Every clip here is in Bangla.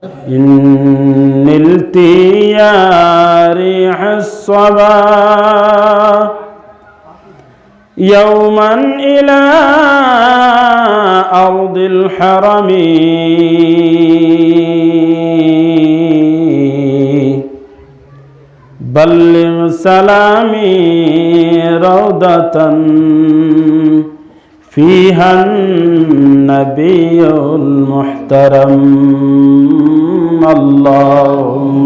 إن يا ريح الصبا يوما إلى أرض الحرم بلغ سلامي روضة فيها النبي المحترم اللهم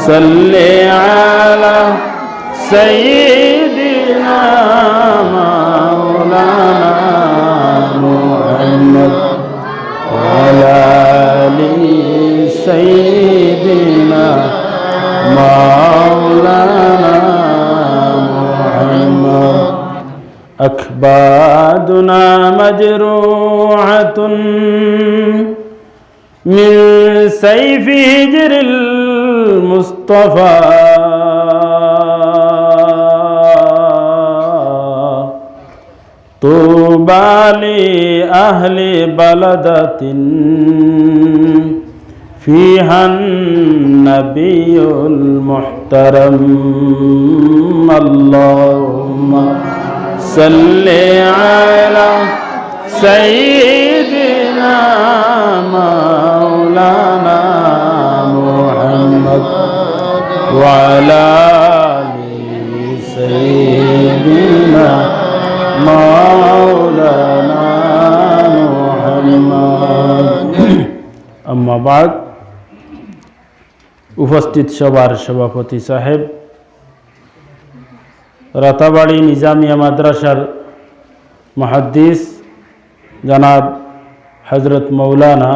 صل على سيدنا مولانا محمد وعلى آل سيدنا مولانا محمد أكبادنا مجروعة من سيف هجر المصطفى طوبى لأهل بلدة فيها النبي المحترم اللهم صل على سيدنا مولانا محمد وعلى آل سيدنا مولانا محمد أما بعد উপস্থিত সবার সভাপতি সাহেব, রাতাবাড়ি নিজামিয়া মাদ্রাসার মুহাদ্দিস জনাব হযরত মৌলানা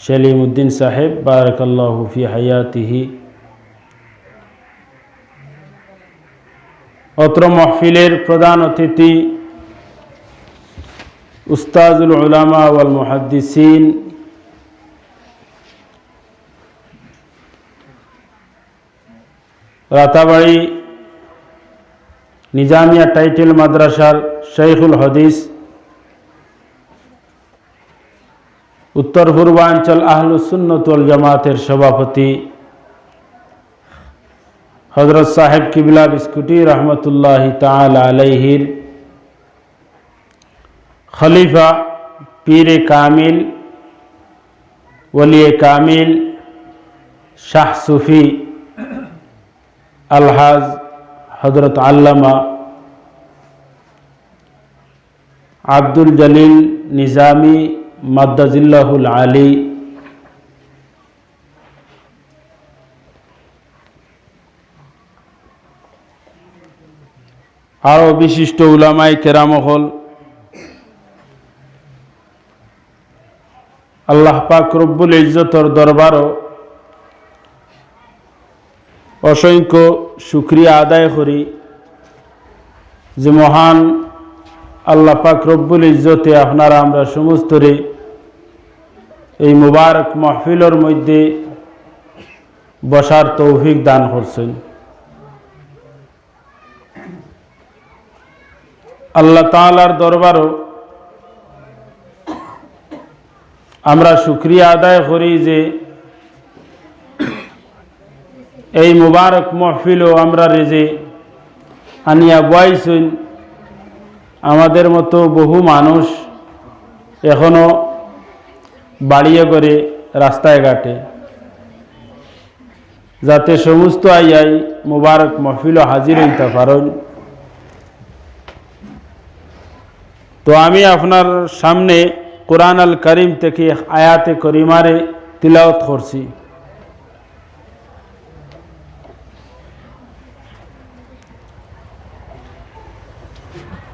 সেলিম উদ্দিন সাহেব বারাকাল্লাহু ফি হায়াতিহি, অত্র মাহফিলের প্রধান অতিথি উস্তাজুল উলামা ওয়াল মুহাদ্দিসিন রাতাবাড়ি নিজামিয়া টাইটেল মাদ্রাসার শাইখুল হাদিস, উত্তর পূর্বাঞ্চল আহলুস সুন্নাত ওয়াল জামাতের সভাপতি হযরত সাহেব কিবলা বিস্কুটি রহমতুল্লাহি তাআলা আলাইহির খলিফা পীরে কামিল ওলিয়ে কামিল শাহ সুফি আলহাজ হযরত আল্লামা আব্দুল জলিল নিজামি মাদ্দাজিল্লাহুল আলী, আরও বিশিষ্ট উলামায়ে কেরাম হল, আল্লাহ পাক রব্বুল ইজ্জতের দরবারও অসংখ্য শুকরিয়া আদায় করি যে মহান আল্লাহ পাক রব্বুল ইজ্জতে আপনারা আমরা সমস্তরে এই মুবারক মাহফিলের মধ্যে বসার তৌফিক দান করছেন। আল্লাহ তাআলার দরবারও আমরা শুকরিয়া আদায় করি যে এই মুবারক মাহফিলও আমরা রেজে আনিয়া বয়াইছেন। আমাদের মতো বহু মানুষ এখনো বাড়িয়ে করে রাস্তায় ঘাটে, যাতে সমস্ত আইয়াই মুবারক মাহফিলও হাজির হইতে পারেন। তো আমি আপনার সামনে কুরআন আল কারীম থেকে আয়াতে করিমারে তিলাওয়াত করছি।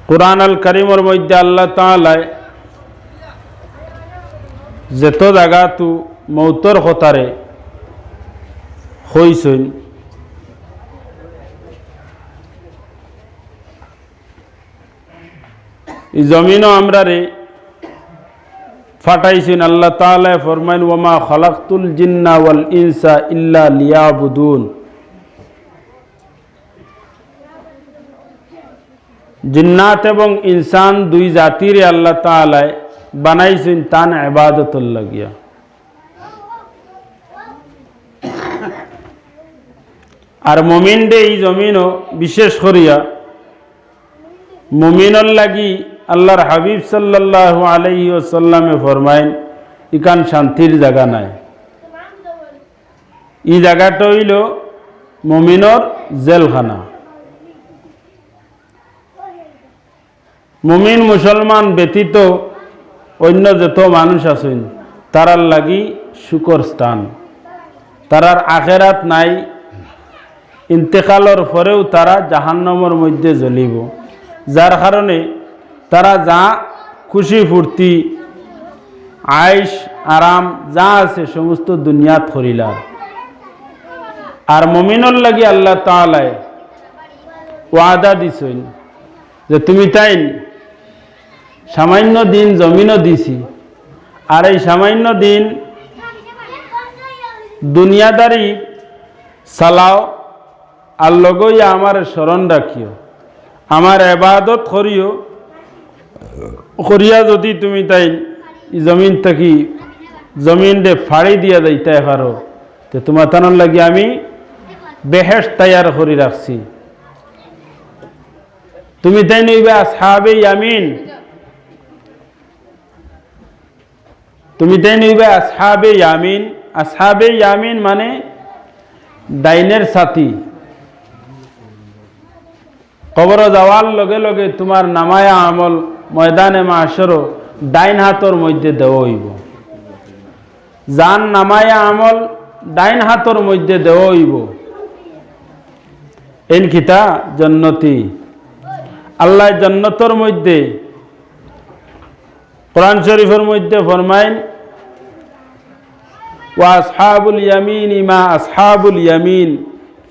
কুরআন আল কারীমের মধ্যে আল্লাহ তাআলা যত জায়গা তু মৌতর কথারে হইছেন, এই জমিনও আমরা রে ফাটাইছেন। আল্লাহ তাআলা ফরমাইন ওয়ামা খালাকতুল জিন্না ওয়াল ইনসা ইল্লা লিয়াবুদুন, জিন্নাত এবং ইনসান দুই জাতিরে আল্লাহ তাআলা বানাইছেন তান ইবাদতুল লাগিয়া। আর মুমিন দে এই জমিনও বিশেষ করিয়া মুমিনর লাগি আল্লাহর হাবিব সাল্লাল্লাহু আলাইহি ওয়াসাল্লামে ফরমাইন ইকান শান্তির জায়গা নাই। এই জায়গাটা হইল মুমিনর জেলখানা। মুমিন মুসলমান ব্যতীত অন্য যত মানুষ আছেন তারার লাগি সুখর স্থান। তারার আখেরাত নাই, ইন্তেকালর পরেও তারা জাহান্নামের মধ্যে জ্বলিব, যার কারণে তারা যা খুশি ফুর্তি আয়েশ আরাম যা আছে সমস্ত দুনিয়াত করিলার। আর মুমিনর লাগি আল্লাহ তাআলা ওয়াদা দিছেন যে তুমি তাই সামান্য দিন জমিনও দিছি, আর এই সামান্য দিন দুনিয়াদারি চালাও, আর লগইয়া আমার স্মরণ রাখিও, আমার ইবাদত করিও। করিয়া যদি তুমি তাই জমিন থাকি জমিন দে ফাড়ি দিয়া যাইতে পারো, তো তোমার তানোর লাগি আমি বেহেশত তৈয়ার করে রাখছি। তুমি তাই নইবে আসহাবে ইয়ামিন, তুমি তাই নইবে আসহাবে ইয়ামিন। আসহাবে ইয়ামিন মানে ডাইনের সাথী। কবর যাওয়ার লগে লগে তোমার নামায়া আমল ময়দানে মাশরও ডাইন হাতর মধ্যে দেওয়া হইব। জান নামায়া আমল ডাইন হাতর মধ্যে দেওয়া হইব। এন কিতা জান্নতি। আল্লাহ জান্নতর মধ্যে কোরআন শরীফের মধ্যে ফরমাইন ওয়া আসহাবুল ইয়ামিন মা আসহাবুল ইয়ামিন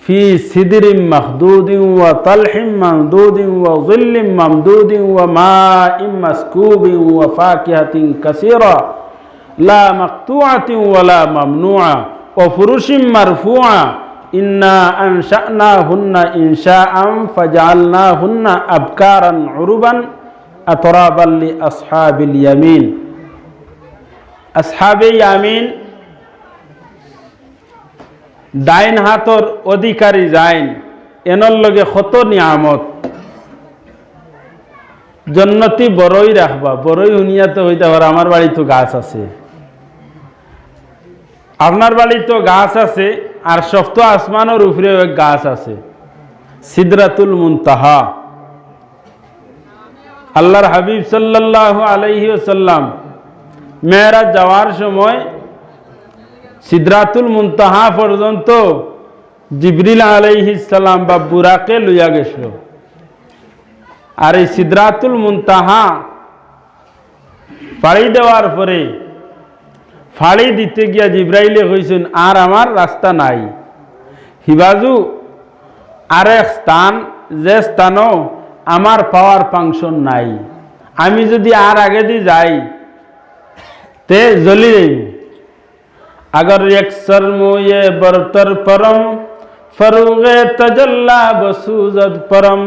ফি সিদরিম মাখদুদিন ওয়া তালহিম মামদুদিন ওয়া যিল্লিম মামদুদিন ওয়া মাইম মাসকুবিন ওয়া ফাকিহাতিন কাসীরা লা মাকতুআতিন ওয়া লা মামনুআ ওয়া ফুরুশিম মারফুআ ইন্না আনশানাহুন্না ইনশাআন ফাজআলনাহুন্না আবকারান উরুবান আতরাবাল লি আসহাবিল ইয়ামিন। আসহাবে ইয়ামিন ডাইন হাতর অধিকারী যাইন, এনর লগে কত নিয়ামত। জন্নতি বড়ই রাখবা, বড়ই হুনিয়াতে হইতে পারে আমার বাড়ি তো গাছ আছে, আপনার বাড়ি তো গাছ আছে, আর সপ্ত আসমানের উপরে এক গাছ আছে সিদরাতুল মুনতাহা। আল্লাহর হাবিব সাল্লাল্লাহু আলাইহি ওয়াসাল্লাম মেরাজ যাওয়ার সময় সিদরাতুল মুনতাহা পর্যন্ত জিবরিল আলাইহিস সালাম বা বুরাকে লইয়া গেছিল। আর এই সিদরাতুল মুনতাহা ফাড়ি দেওয়ার পরে ফাড়ি দিতে গিয়া জিব্রাইলে কইছেন আর আমার রাস্তা নাই, হিবাজু আরেক স্থান যে স্থানও আমার পাওয়ার ফাংশন নাই, আমি যদি আর আগে দিয়ে যাই তে জ্বলি যাইব। अगर एक सरमुए बरतर परम फरुगे तजल्ला बसुजद परम,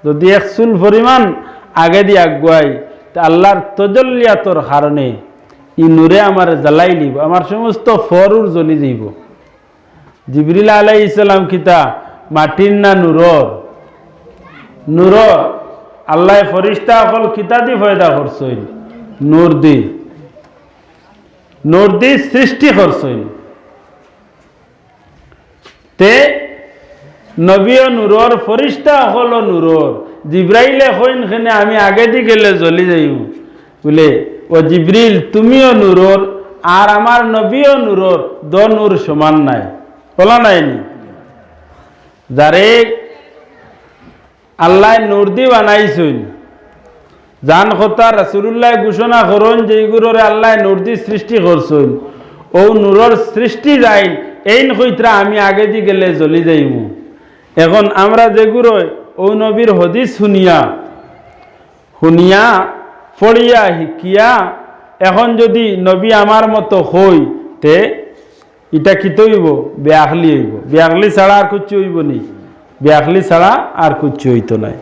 যদি এক চুল পরিমাণ আগে দিয়ে আগুয়াই তা আল্লাহর তজল্লিয়াতর কারণে ই নূরে আমার জ্বালাই দিব, আমার সমস্ত ফরুর জ্বলি যাইব। জিবরিল আলাইহিস সালাম কিতা মাটির না নূরর? নূরর। আল্লাহ ফরিস্তা সকল কিতা দি পয়দা করছেন? নূর দি। নূর দি সৃষ্টি করছেন। তে নবীও নূরর, ফরিস্তা হলো নূরর। জিব্রাইলে কইন খানে আমি আগে দি গেলে জ্বলি যাইব বলে, ও জিব্রিল তুমিও নূরর আর আমার নবীও নূরর, দ নূর সমান নাই, বলা নাইনি। যারে আল্লাহ নূর দি বানাইছেন, জান কথা রাসূলুল্লাহ ঘোষণা করেন যেগুলোরে আল্লাহ নূর দি সৃষ্টি করছেন, ও নূরর সৃষ্টি যাই এইন কইত্রা আমি আগে দি গেলে জ্বলি যাইব। এখন আমরা যেগুলো ও নবীর হদিস শুনিয়া শুনিয়া পড়িয়া শিকিয়া এখন যদি নবী আমার মতো হই তে এটা কি হইব? বেআখলি হইব। বেআখলি ছাড়া আর কিছু হইব নি? বেআখলি ছাড়া আর কিছু হইতো নাই।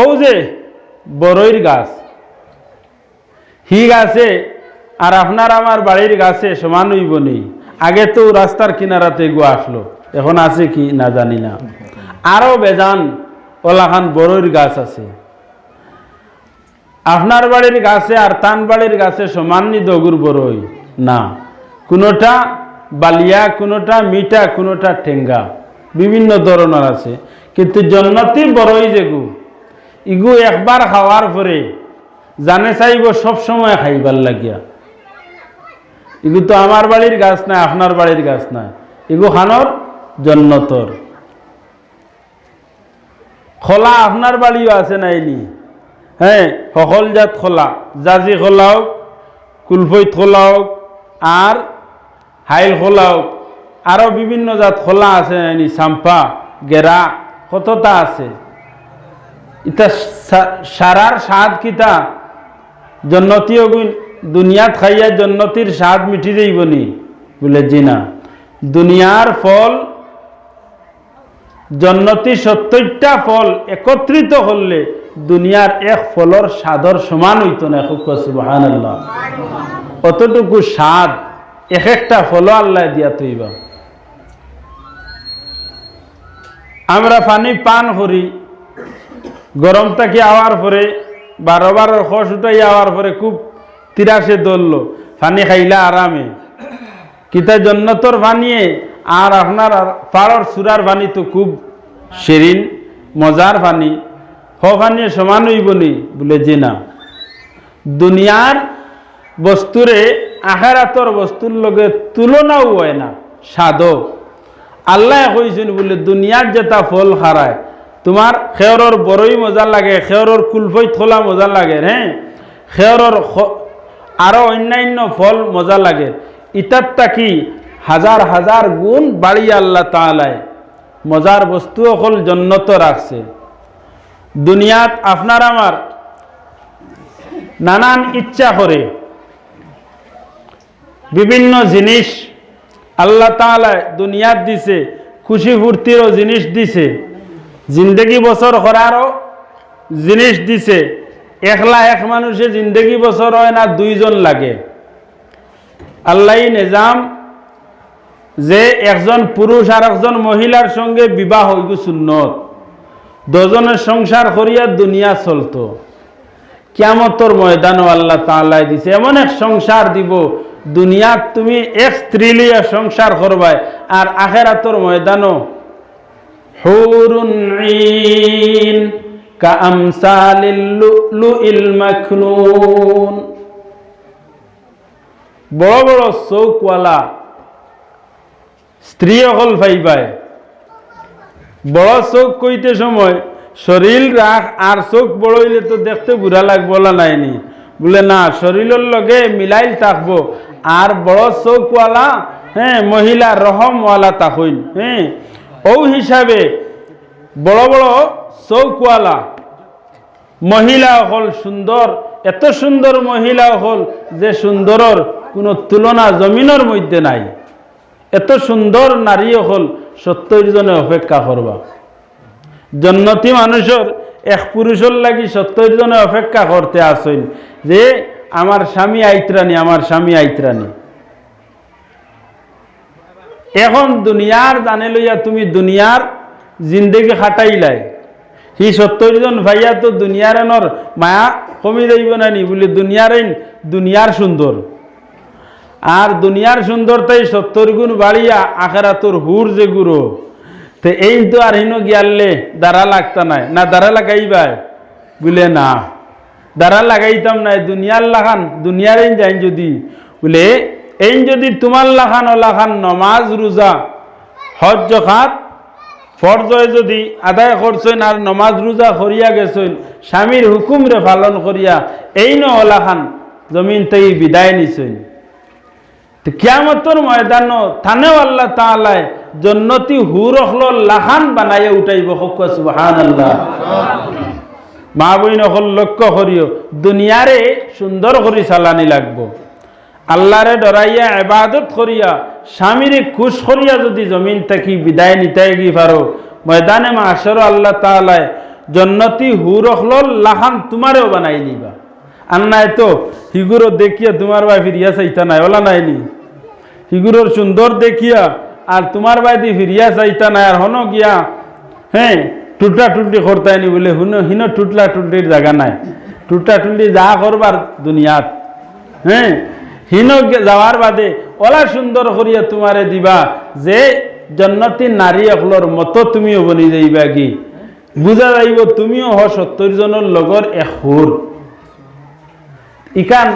ও যে বড়ইর গাছ, হি গাছে আর আপনার আমার বাড়ির গাছে সমান হইব নি? আগে তো রাস্তার কিনারাতে গো আসলো, এখন আছে কি না জানি না। আরো বেজান ওলাখান বড়ইর গাছ আছে। আপনার বাড়ির গাছে আর তান বাড়ির গাছে সমানই দগুর বড়ই না, কোনোটা বালিয়া, কোনোটা মিঠা, কোনোটা ঠেঙ্গা, বিভিন্ন ধরনের আছে। কিন্তু জন্নতি বড়ই যেগু ইগু একবার খাওয়ার পরে জানে চাইব সব সময় খাইবার লাগিয়া। ইগু তো আমার বাড়ির গাছ নাই, আপনার বাড়ির গাছ নাই, ইগু খানোর জন্নতর। খোলা আপনার বাড়িও আছে নাইনি, হ্যাঁ, সকল জাত খোলা, জাজি খোলা হোক, কুলফৈত খোলা হোক, আর হাইল খোলা হোক, আরো বিভিন্ন জাত খোলা আছে নাইনি, চাম্পা, গেরা, কতটা আছে। ইটা সারার স্বাদ কিতা জন্নতি অগুন দুনিয়াত খাইয়া জন্নতির স্বাদ মিটি যাইবনি বলে জি না। দুনিয়ার ফল জন্নতি 70টা ফল একত্রিত হলে দুনিয়ার এক ফলর স্বাদর সমান হইত না। সুবহানাল্লাহ, অতটুকু স্বাদ এক একটা ফল আল্লাহ দিয়া তৈবা। আমরা পানি পান করি, গরম থাকি আওয়ার পরে 12 খস উঠাই আওয়ার পরে খুব তিরাসে দলল, পানি খাইলা আরামে। কিতা জন্নতর পানিয়ে আর আপনার পাড়র সুরার পানি তো খুব সেরিন মজার পানি, হ পানিয়ে সমান হইবনি বলে যে না। দুনিয়ার বস্তুরে আখেরাতর বস্তুর লগে তুলনাও হয় না স্বাদও। আল্লাহ কইছেন বলে দুনিয়ার যেটা ফল খারায়, তোমার খেয়রর বড়ই মজা লাগে, খেয়রর কুলফই থোলা মজা লাগে, হ্যাঁ, খেয়রর আরো অন্যান্য ফল মজা লাগে। ইটারটা কি হাজার হাজার গুণ বাড়ি আল্লাহ তাআলায় মজার বস্তু অকল জন্নত রাখছে। দুনিয়াত আপনার আমার নানান ইচ্ছা করে বিভিন্ন জিনিস আল্লাহ তাআলায় দুনিয়াত দিছে, খুশি ফুর্তিরও জিনিস দিছে, জিন্দগি বছর করারও জিনিস দিছে। একলা এক মানুষে জিন্দগি বছর হয় না, 2 জন লাগে। আল্লাহ নিজাম যে একজন পুরুষ আর একজন মহিলার সঙ্গে বিবাহ হইব সুন্নত, 2 জনের সংসার করিয়া দুনিয়া চলতো। কিয়ামতর ময়দানও আল্লাহ তাআলা দিছে এমন এক সংসার দিব, দুনিয়াত তুমি এক স্ত্রী লইয়া সংসার করবাই, আর আখিরাতর ময়দানও হুরুন ঈন কাআমসালিল লুলুইল মাকনুন, বড় বড় চৌকওয়ালা স্ত্রী হল পাইবাই। বড় চোখ কইতে সময় শরীর রাখ, আর চোখ বড় হইলে তো দেখতে বুড়া লাগবো নাইনি বলে না, শরীরের লগে মিলাইল থাকবো। আর বড় চোখওয়ালা, হ্যাঁ, মহিলা রহমওয়ালা তাকইন, হ্যাঁ, ও হিসাবে বড় বড় চৌকওয়ালা মহিলা হল সুন্দর, এত সুন্দর মহিলা হল যে সুন্দরর কোনো তুলনা জমিনের মধ্যে নাই। এত সুন্দর নারী হল 70 জনে অপেক্ষা করবা। জন্নতি মানুষের এক পুরুষের লাগি 70 জনে অপেক্ষা করতে আসেন যে আমার স্বামী আইতরানি, আমার স্বামী আইতরানি। এখন দুনিয়ার জানে লইয়া তুমি দুনিয়ার জিন্দেগি খাটাইলাই, হি 70 জন ভাইয়া তো দুনিয়ার এনর মায়া কমি যাইব না নি বলে দুনিয়ার সুন্দর। আর দুনিয়ার সুন্দরতাই 70 গুণ বাড়িয়া আখেরাতর হুর যে গুরু, তো এই তো আর হিনো গিয়ালে দাঁড়া লাগতা নাই না, দাঁড়া লাগাইবাই বলে না, দাঁড়া লাগাইতাম নাই, দুনিয়ার লাখান দুনিয়ার এই যাই যদি বলে এই যদি তোমার লাখান ও লাখান নমাজ রোজা হজ জাকাত ফরজয় যদি আদায় করছেন আর নমাজ রোজা করিয়া গেছেন, স্বামীর হুকুম রে পালন করিয়া এই ন ওলাখান জমিন তাই বিদায় নিছেন, কিয়ামতের ময়দান থানেও আল্লাহ তাআলা জন্নতি হুর হল লাখান বানাইয়া উঠাইব। সুবহানাল্লাহ। মা বইন হল লক্ষ্য করিও, দুনিয়ারে সুন্দর করে চালানি লাগবো। আল্লাহরে ডরাইয়া ইবাদত করিয়া স্বামীরে খুশ করিয়া যদি জমিন থেকে বিদায় নিতে গিয়ে পারো, ময়দানে মাশর আল্লাহ তাআলা জন্নতি হুর হল লাখান তোমারেও বানাই নিবা। আর নাই তো হিগুরো দেখিয়া তোমার ভাই ফিরিয়া চাইতা নাই, ওলা নাইনি হিগুলোর সুন্দর দেখিয়া আর তোমার বাইদি ফিরিয়া চাইতা না আর হনো গিয়া হ্যাঁ টুটলা টুটলি করতায়নি বলে হিনো টুটলা টুটলির জায়গা নাই টুটলা টুটলি যা করবার দুনিয়াত হ্যাঁ হিনো যাওয়ার বাদে ওলা সুন্দর করিয়া তোমারে দিবা যে জন্নতি নারী অকলর মতো তুমিও বনি যাইবা কি বুঝা যাইব তুমিও 70 জনের লগর এক হুর ইকান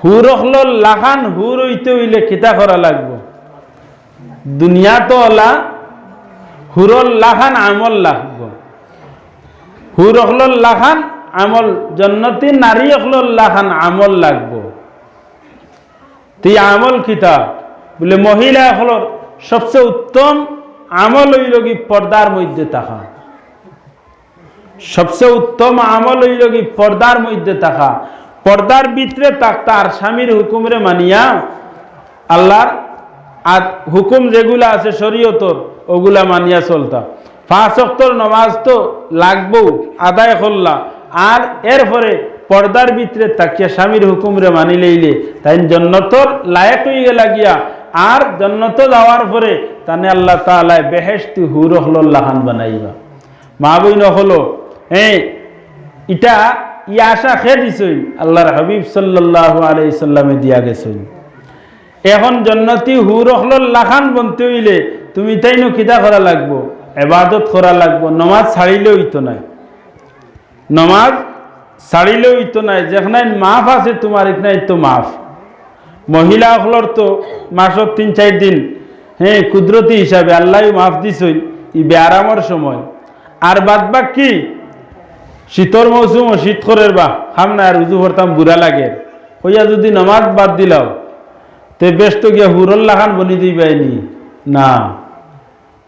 হুর অকলর লাখান হুর হইতে হইলে কিতা করা লাগবো দুনিয়া তো ওলা হুরল লাখান আমল লাগবো হুর অকলর লাখান আমল জন্নতি নারী অকলর লাখান আমল লাগবো তুই আমল কিতা বলে মহিলা অকলর সবচেয়ে উত্তম আমল হইল কি পর্দার মধ্যে থাকা সবচেয়ে উত্তম আমল হইল কি পর্দার মধ্যে থাকা পর্দার ভিতরে থাকতা আর স্বামীর হুকুমরে মানিয়া আল্লাহর আর হুকুম যেগুলা আছে শরীয়তর ওগুলা মানিয়া চলতা 5 ওয়াক্তের নামাজ তো লাগবো আদায় করলা আর এরপরে পর্দার ভিতরে তাকিয়া স্বামীর হুকুমরে মানি লইলে তাই জন্নতর লায়ক হয়ে গেলা গিয়া আর জন্নত যাওয়ার পরে তানে আল্লাহ তাআলা বেহেশতি হুর হলল লাহান বানাইবা মা বইন হলো এটা ই আশা খেয়ে দিছই আল্লাহর হাবিব সাল্লাল্লাহু আলাইহি সাল্লামে দিয়া গেছই এখন জন্নতি হুর হলল লাহান বনতে হইলে তুমি তাইনো কিতা করা লাগবো ইবাদত করা লাগবো নামাজ ছাড়িলেও হইতো না নামাজ ছাড়িলেও হইতো না যেখানে মাফ আছে তোমার এখানে তো মাফ মহিলা হলর তো মাসত 3-4 দিন হ্যাঁ কুদরতি হিসাবে আল্লাহ মাফ দিছই ই বেআরামর সময় আর বাদ বাক কি শীতর মৌসুম শীত করের বা খাম না আর উজু করতাম বুড়া লাগে হইয়া যদি নামাজ বাদ দিলাও তে বেশ তো গিয়া হুরল্লা খান বনি দিবাইনি না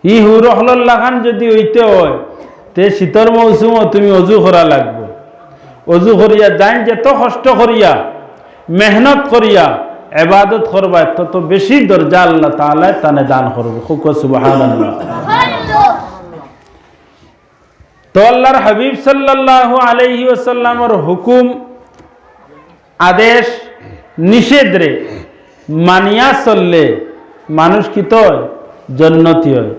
ই হুরল্লা খান যদি হইতে হয় তে শীতর মৌসুমও তুমি অজু করা লাগবে অজু করিয়া যাই যেত কষ্ট করিয়া মেহনত করিয়া ইবাদত করবা তত বেশি দরজা আল্লাহ তাআলা তানে দান করবে খুব সুবহানাল্লাহ তো আল্লাহর হাবিব সাল্লাল্লাহু আলাইহি ওয়াসাল্লামের হুকুম আদেশ নিষেধ রে মানিয়া চললে মানুষ কি তো জান্নাতি হয়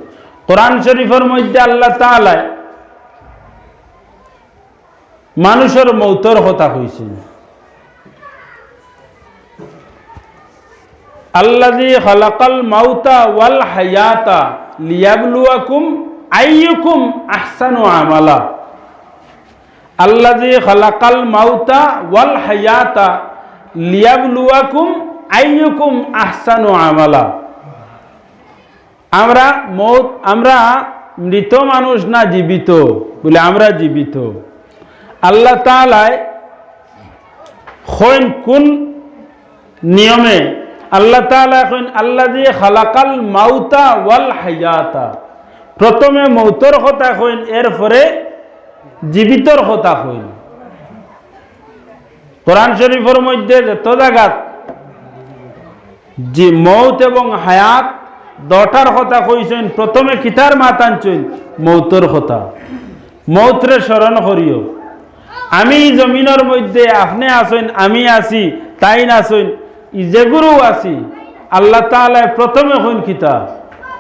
কোরআন শরীফের মধ্যে আল্লাহ তাআলা মানুষের মৌতের কথা কইছেন আল্লাযী খালাকাল মাউতা ওয়াল হায়াতা লিয়াবলুয়াকুম আইয়ুকুম আহসানু আমালা আল্লাযী খালাকাল মাউতা ওয়াল হায়াতা লিয়াবলুয়াকুম আইয়ুকুম আহসানু আমালা আমরা মৃত মানুষ না জীবিত বলে আমরা জীবিত আল্লাহ তাআলা কোন নিয়মে আল্লাহ তাআলা আল্লাযী খালাকাল মাউতা ওয়াল হায়াতা প্রথমে মৌতর কথা কইন এরপরে জীবিতর কথা কইন কোরআন শরীফের মধ্যে যত জায়গাত যে মৌত এবং হায়াত দুটার কথা কইছেন প্রথমে কিতার মাতানছেন মৌতর কথা মৌতরে স্মরণ করিও আমি জমিনের মধ্যে আপনি আছেন আমি আছি তাই আছেন যেগুরু আছি আল্লাহ তাআলা প্রথমে কইন কিতা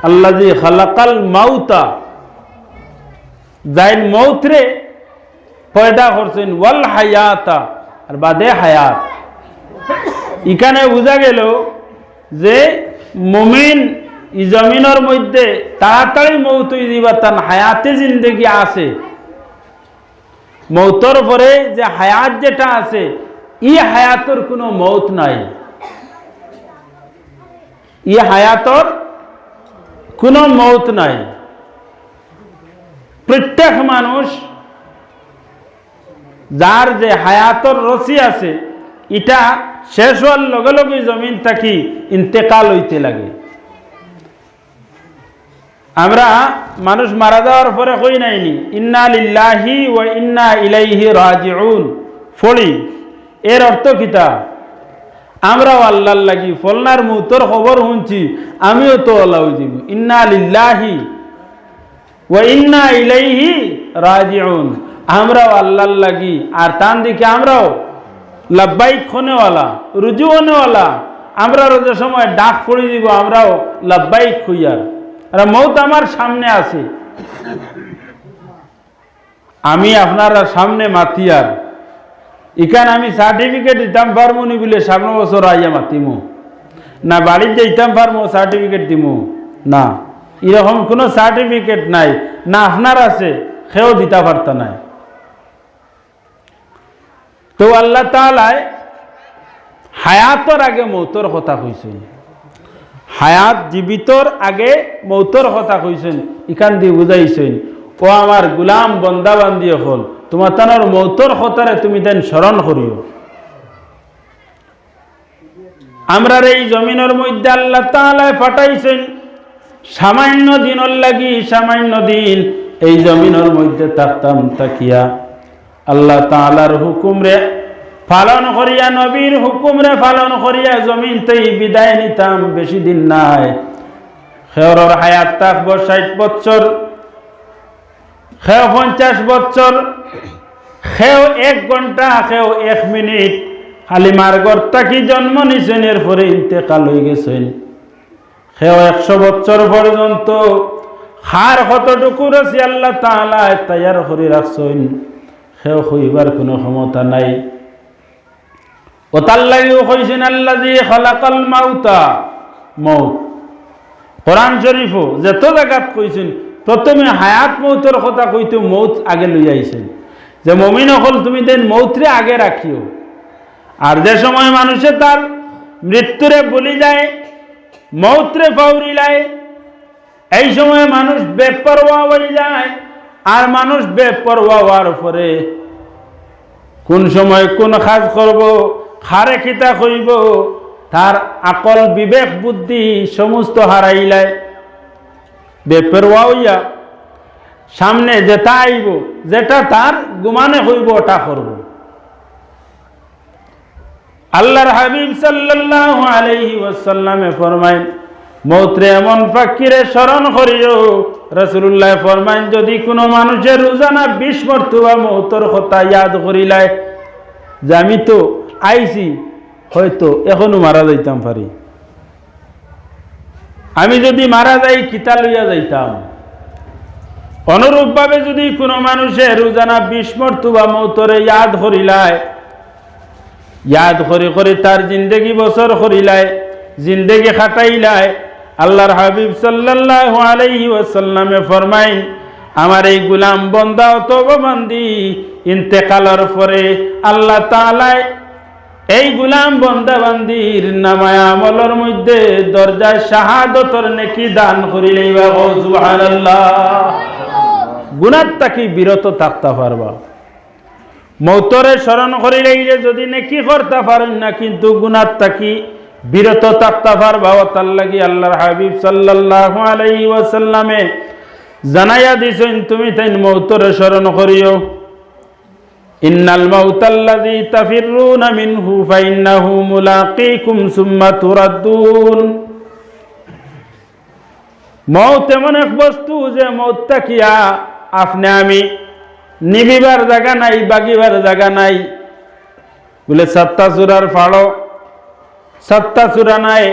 আল্লাযী খালাকাল মাউতা যাইন মৌতরে পয়দা করছেন ওয়াল হায়াতা আর বাদে হায়াত এখানে বোঝা গেল যে মুমিন ই জমিনের মধ্যে তাড়াতাড়ি মৌত দিবা তার হায়াতে জিন্দেগি আছে মৌতর পরে যে হায়াত যেটা আছে ই হায়াতর কোনো মৌত নাই ই হায়াতর কোনো মৌত নাই প্রত্যেক মানুষ যার যে হায়াতর রসি আছে এটা শেষ হওয়ার লগে লগে জমিন থাকি ইন্তেকাল হইতে লাগে আমরা মানুষ মারা যাওয়ার পরে কই নাইনি ইন্না লিল্লাহি ওয়া ইন্না ইলাইহি রাজিউন ফলি এর অর্থ কিতা আমরাও আল্লাহর লাগি ফলনার মৌতর খবর শুনছি আমিও তো আল্লাহ দিব ইন্না লিল্লাহি ওয়া ইন্না ইলাইহি রাজিউন আমরাও আল্লাহর লাগি আর তান দিকে আমরাও লব্বাইক হনেওয়ালা রুজু হনেওয়ালা আমরাও যে সময় ডাক পড়ে দিব আমরাও লাব্বাইক কইয়ার, আর মৌত আমার সামনে আছে, আমি আপনারা সামনে মাতিয়ার, এখানে আমি সার্টিফিকেট দিতাম পারমুনি বলে সামনে বছর আইয়া মাতিমু না, বাড়ির যাইতাম পারমু সার্টিফিকেট দিমু না, এরকম কোনো সার্টিফিকেট নাই, না আপনার আছে সেও দিতে পারত নাই। তো আল্লাহ তাআলায় হায়াতর আগে মৌতর কথা কইছেন, হায়াত জীবিতর আগে মৌতর কথা কইছেন, এখান দিয়ে বুঝাইছেন ও আমার গুলাম বন্দা বান্দি হল তোমার তানোর মৌতর কথারে তুমি দেন স্মরণ করিও। আমরা এই জমিনের মধ্যে আল্লাহ তাআলা পাঠাইছেন সামান্য দিনের লাগি, সামান্য দিন এই জমিনের মধ্যে থাকতাম তাকিয়া আল্লাহ তাআলার হুকুম রে পালন করিয়া, নবীর হুকুম রে পালন করিয়া জমিনতেই বিদায় নিতাম। বেশি দিন নাই, খেয়রর হায়াত থাকবো 60 বছর, খেও 50 বছর, খেও 1 ঘন্টা, খেও 1 মিনিট, খালি মার্গর তাকি জন্ম নিছেন এরপরে ইন্তেকাল হয়ে গেছেন। খেও 100 বছর পর্যন্ত খার কতটুকু রয়েছে আল্লাহ তাআলা তৈয়ার করে রাখছেন, খেও হইবার কোনো ক্ষমতা নাই। ও তার লাগেও কইছেন আল্লাযী খালাকাল মাউতা, মৌত কোরআন শরীফও যত জায়গাত কইছেন প্রথমে হায়াত মৌতের কথা কইতে মৌত আগে লই আইছেন, যে মুমিন হল তুমি দেন মৌতরে আগে রাখিও। আর যে সময় মানুষে তার মৃত্যুরে বলি যায়, মৌতরে ফাউরিলায়, এই সময় মানুষ বেপরোয়া হয়ে যায়। আর মানুষ বেপরোয়া হওয়ার পরে কোন সময় কোন কাজ করব, খারে খিতা কইব, তার আকল বিবেক বুদ্ধি সমস্ত হারাইলায়। বেপরোয়া হইয়া সামনে যেটা আইব, যেটা তার গুমানে হইব ওটা করব। আল্লাহর হাবিব সাল্লাল্লাহু আলাইহি ওয়াসাল্লামে ফরমায় মৌতরে এমন ফাকিরে স্মরণ করিও। রাসূলুল্লাহ ফরমায় যদি কোনো মানুষের রোজানা 20 মর্তবা মৌতর কথা ইয়াদ করিলায়, যে আমি তো আইছি হয়তো এখনো মারা যাইতাম পারি, আমি যদি মারা যাই কিতা লইয়া যাইতাম। অনুরূপভাবে যদি কোনো মানুষের রোজানা 20 মর্তবা মৌতরে ইয়াদ করিলায়, ইয়াদ করে করে তার জিন্দেগি বছর করিলায়, জিন্দেগি খাটাইলায়, আল্লাহর হাবিব সাল্লাল্লাহু আলাইহি ওয়াসাল্লামে ফরমাইন আমার এই গোলাম বান্দা অথবা বান্দি ইন্তেকালের পরে আল্লাহ তাআলা এই গোলাম বান্দা বান্দির নামায় আমলের মধ্যে দরজায় শাহাদাতের নেকি দান করিলেই বা সুবহানাল্লাহ, গুনাহ থেকে বিরত থাকতে পারবা। মৌতরে স্মরণ করিলেই যদি নেকি করতে পারেন না, কিন্তু গুনাহ থেকে বিরত থাকতে পারবা। তার লাগি আল্লাহর হাবিব সাল্লাল্লাহু আলাইহি ওয়াসাল্লামে জানাইয়া দিছেন তুমি তাই মৌতরে স্মরণ করিও। ইন্নাল মাউতাল্লাযী তাফিরুনা মিনহু ফাইন্নাহু মুলাকীকুম সুম্মা তুরাদ্দুন। মৌত এমন এক বস্তু যে মৌত তাকিয়া আপনি আমি নিবিবার জায়গা নাই, বাগিবার জায়গা নাই। বলে 7টা চূড়ার ফাড়ো, 7টা চূড়া নাই,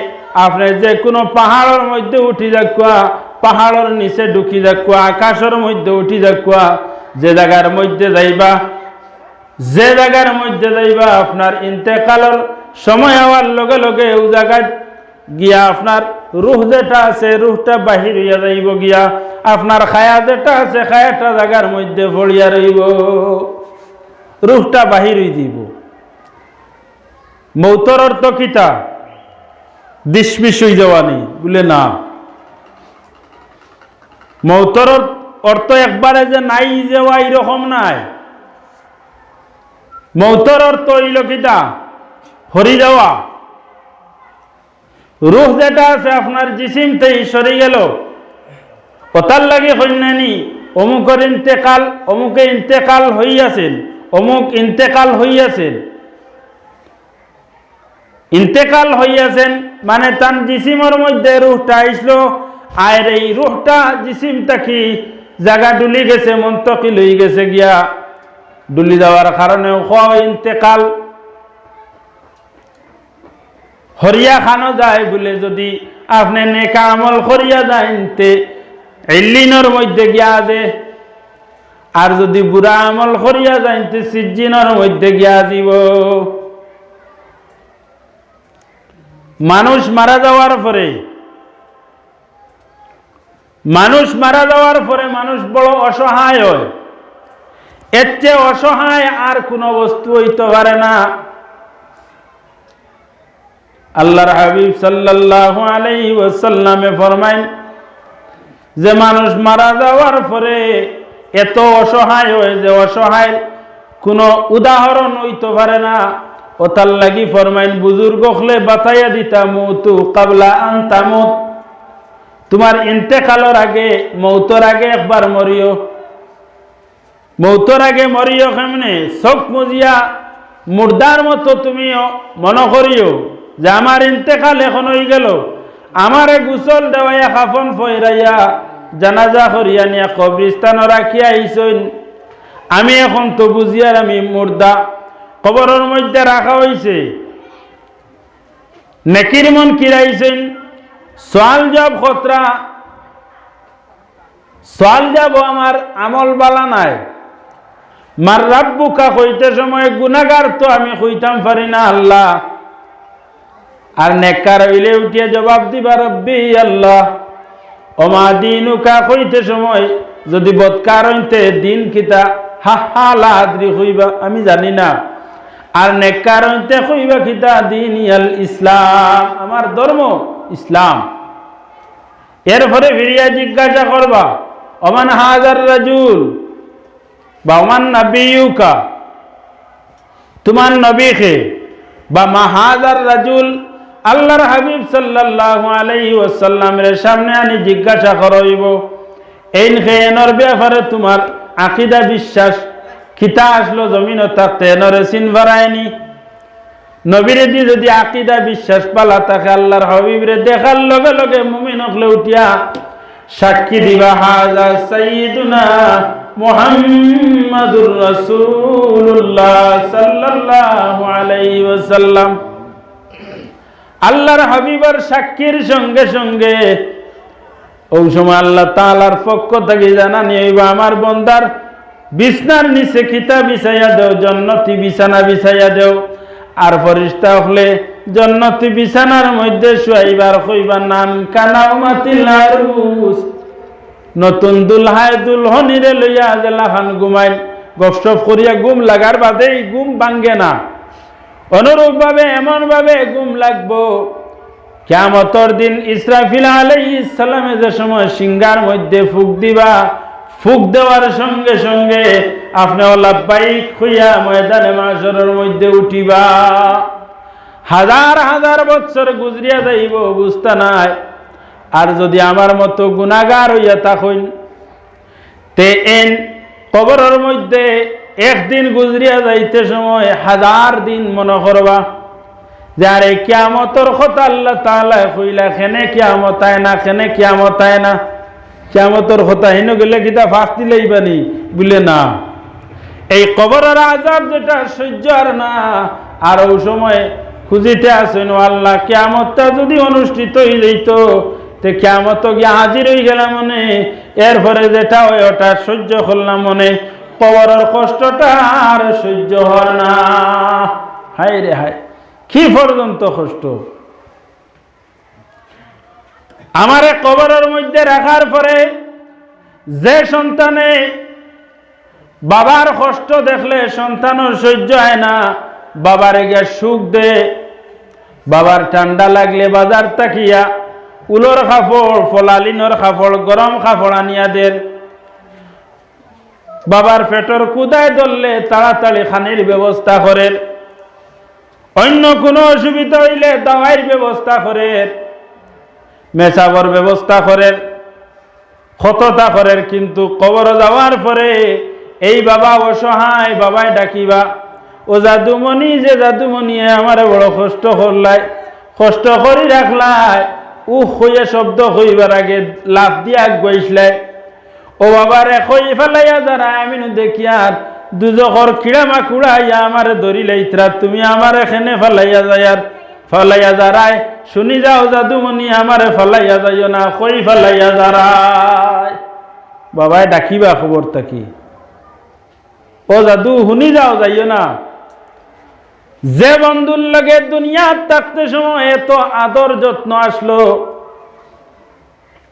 আপনি যে কোনো পাহাড়ের মধ্যে উঠি যাকুয়া, পাহাড়ের নিচে ঢুকি যাকুয়া, আকাশের মধ্যে উঠি যাকুয়া, যে জায়গার মধ্যে যাইবা, যে জায়গার মধ্যে যাইবা আপনার ইন্তেকালের সময় হওয়ার লগে লগে ওই জায়গায় গিয়া আপনার রুহ যেটা আছে রুহটা বাহির হইয়া যাইব, গিয়া আপনার খায়া যেটা আছে খায়াটা জায়গার মধ্যে পড়িয়া রইব, রুহটা বাহির হয়ে দিব। মৌতর অর্থ কিতা? ডিসমিস হয়ে যাওয়া নেই বলে না। মৌতর অর্থ একবারে যে নাই যাওয়া এরকম নাই। মৌতর অর্থ হইল কিতা? হরি যাওয়া। রুহ যেটা আছে আপনার জিসিমতেই সরে গেল, ওটার লাগে হইনানি অমুকের ইন্তেকাল, অমুকে ইন্তেকাল হইয়াছেন, অমুক ইন্তেকাল হইয়াছেন। ইন্তেকাল হইয়াছেন মানে তার জিসিমের মধ্যে রুহটা আইসলো, আর এই রুহটা জিসিম থাকি জায়গা ডুলি গেছে, মন্তকি লই গেছে, গিয়া ডুলি যাওয়ার কারণে ইন্তেকাল। হরিয়া খানো যায় বলে যদি আপনি নেকা আমল করিয়া যাইতে ইল্লিনের মধ্যে গিয়া যে, আর যদি বুড়া আমল করিয়া যাইতে সিজ্জিনের মধ্যে গিয়া দিব। মানুষ মারা যাওয়ার পরে মানুষ বড় অসহায় হয়। এর চেয়ে অসহায় আর কোনো বস্তু হইতে পারে না। আল্লাহর হাবিব সাল্লাল্লাহু আলাইহি ওয়াসাল্লামে ফরমাইন যে মানুষ মারা যাওয়ার পরে এত অসহায় হয় যে অসহায় কোনো উদাহরণ হইতে পারে না। ও তার লাগি ফরমাইন বুজুর্গ হলে বাতাইয়া দিতা মৌতু কাবলা আন তামুত, তোমার ইন্তেকালের আগে মৌতর আগে একবার মরিও। মৌতর আগে মরিও কেমনে? চোখ মুজিয়া মুর্দার মতো তুমিও মনে করিও যে আমার ইন্তেকাল এখন হয়ে গেল, আমারে গোসল দেওয়াইয়া কাফন ফয়রাইয়া জানাজা করিয়া নিয়া কবরস্থান রাখিয়া আইসইন। আমি এখন তো বুঝিয়ার আমি মুর্দা, কবরের মধ্যে রাখা হইছে। নেকির মন কিরাইছেন, সোয়াল জব খতরা, সোয়াল যাব আমার আমল বালা নাই। মার রাব্বুকা কইতে সময় গুনাহগার তো আমি কইতাম পারি না আল্লাহ, আর নেককার হইলে উঠিয়া জবাব দিবা রব্বি আল্লাহ। ওমা দিনুকা কইতে সময় যদি বদকার হইতে দিন কিতা হা হা লা আদরি কইবা আমি জানি না, আর নেককার হইতে কইবা কিতা দিন ইয়াল ইসলাম, আমার ধর্ম ইসলাম। এরপরে ফিরিয়া জিজ্ঞাসা করবা ওমান হাজার রাজুল বা ওমান নবিয়ুকা, তোমার নবীকে বা মাহাজার রাজুল আল্লাহর হাবিব সাল্লাল্লাহু আলাইহি ওয়াসাল্লামের সামনে আনি জিজ্ঞাসা করইব এই খেয়েনর ব্যাপারে তোমার আকীদা বিশ্বাস কিতা আসলো জমিন থাকতে এনরে চিন বাড়ায়নি। নবীরে দি যদি আকীদা বিশ্বাস পালা তাকে আল্লাহর হাবিবরে দেখার লগে লগে মুমিন হলে উঠিয়া সাক্ষী দিবা হাজা সাইয়্যিদুনা মুহাম্মাদুর রাসূলুল্লাহ সাল্লাল্লাহু আলাইহি ওয়াসাল্লাম। আল্লাহর হাবিবের সাক্ষীর সঙ্গে সঙ্গে ওই সময় আল্লাহ তাআলার পক্ষ থেকে জানানি হইবা আমার বান্দার বিছনার নিচে কিতাব বিছাইয়া দেও, জান্নাতি বিছানা বিছাইয়া দেও। আর ফেরেশতা হলে জান্নাতি বিছানার মধ্যে শুয়াইবার কইবা নাম কানাউমাতিল আরুস, নতুন দুলহায় দুলহনিরে লইয়া জেলাখান ঘুমাইন। গপসপ করিয়া ঘুম লাগার বাদে ঘুম ভাঙ্গে না। অনুরূপ ভাবে এমন ভাবে ঘুম লাগবো কিয়ামতের দিন ইসরাফিল আলাইহিস সালামে যে সময় সিংহার মধ্যে ফুক দিবা, ফুক দেওয়ার সঙ্গে সঙ্গে আপনিও লাব্বাইক হইয়া ময়দানে মাশরের মধ্যে উঠিবা। হাজার হাজার বছর গুজরিয়া যাইব বুঝতা নাই। আর যদি আমার মতো গুনাহগার হইয়া থাকুন তে এন কবরের মধ্যে একদিন গুজরিয়া যাইতে সময় হাজার দিন মনে করবা যে আরে কিয়ামতের কথা আল্লাহ তাআলা কইলা খেনে কিয়ামত আয় না, খেনে কিয়ামত আয় না। কিয়ামতের কথা হিনো গেলে কিতা ফাঁসি লইবানি বলে না। এই কবরের আযাব যেটা সহ্য আর না, আর ওই সময় খুঁজিতে আসেন আল্লাহ কিয়ামতটা যদি অনুষ্ঠিত হয়ে যেত তে কিয়ামত গিয়ে হাজির হয়ে গেলাম মনে, এরপরে যেটা হয় ওটা সহ্য করলাম মনে, কবরের কষ্টটা আর সহ্য হয় না। হায় রে হায়, কি পর্যন্ত কষ্ট! আমারে কবরের মধ্যে রাখার পরে যে সন্তানে বাবার কষ্ট দেখলে সন্তানের সহ্য হয় না, বাবারে গিয়া সুখ দে, বাবার ঠান্ডা লাগলে বাজার তাকিয়া উলোর কাপড় ফলালিনর কাপড় গরম কাপড় আনিয়া দের, বাবার পেটর কুদায় ধরলে তাড়াতাড়ি খানির ব্যবস্থা করেন, অন্য কোনো অসুবিধা হইলে দাওয়াইয়ের ব্যবস্থা করেন, মেসাবর ব্যবস্থা করেন, কতটা করেন। কিন্তু কবর যাওয়ার পরে এই বাবা অসহায়, বাবাই ডাকিবা ও জাদুমণি, যে জাদুমণি আমার বড় কষ্ট করলাই, কষ্ট করি রাখলাই, হইয়া শব্দ হইবার আগে লাফ দিয়া গইসলাই, ও বাবারে কই ফেলাইয়া যারা আমি দেখিয়ার দুজকর কিড়া মাকুড়া ইয়া আমারে ধরি লাইতরা, তুমি আমার এখানে ফেলাইয়া যায়ার ফলাইয়া যারায়, শুনি যাও জাদুমণি আমারে ফলাইয়া যাইও না, কই ফলাইয়া যারায়। বাবায় ডাকিবা খবরটা কি? ও জাদু শুনি যাও, যাইও না। যে বন্ধুর লগে দুনিয়ার থাকতে সময় এত আদর যত্ন আসলো,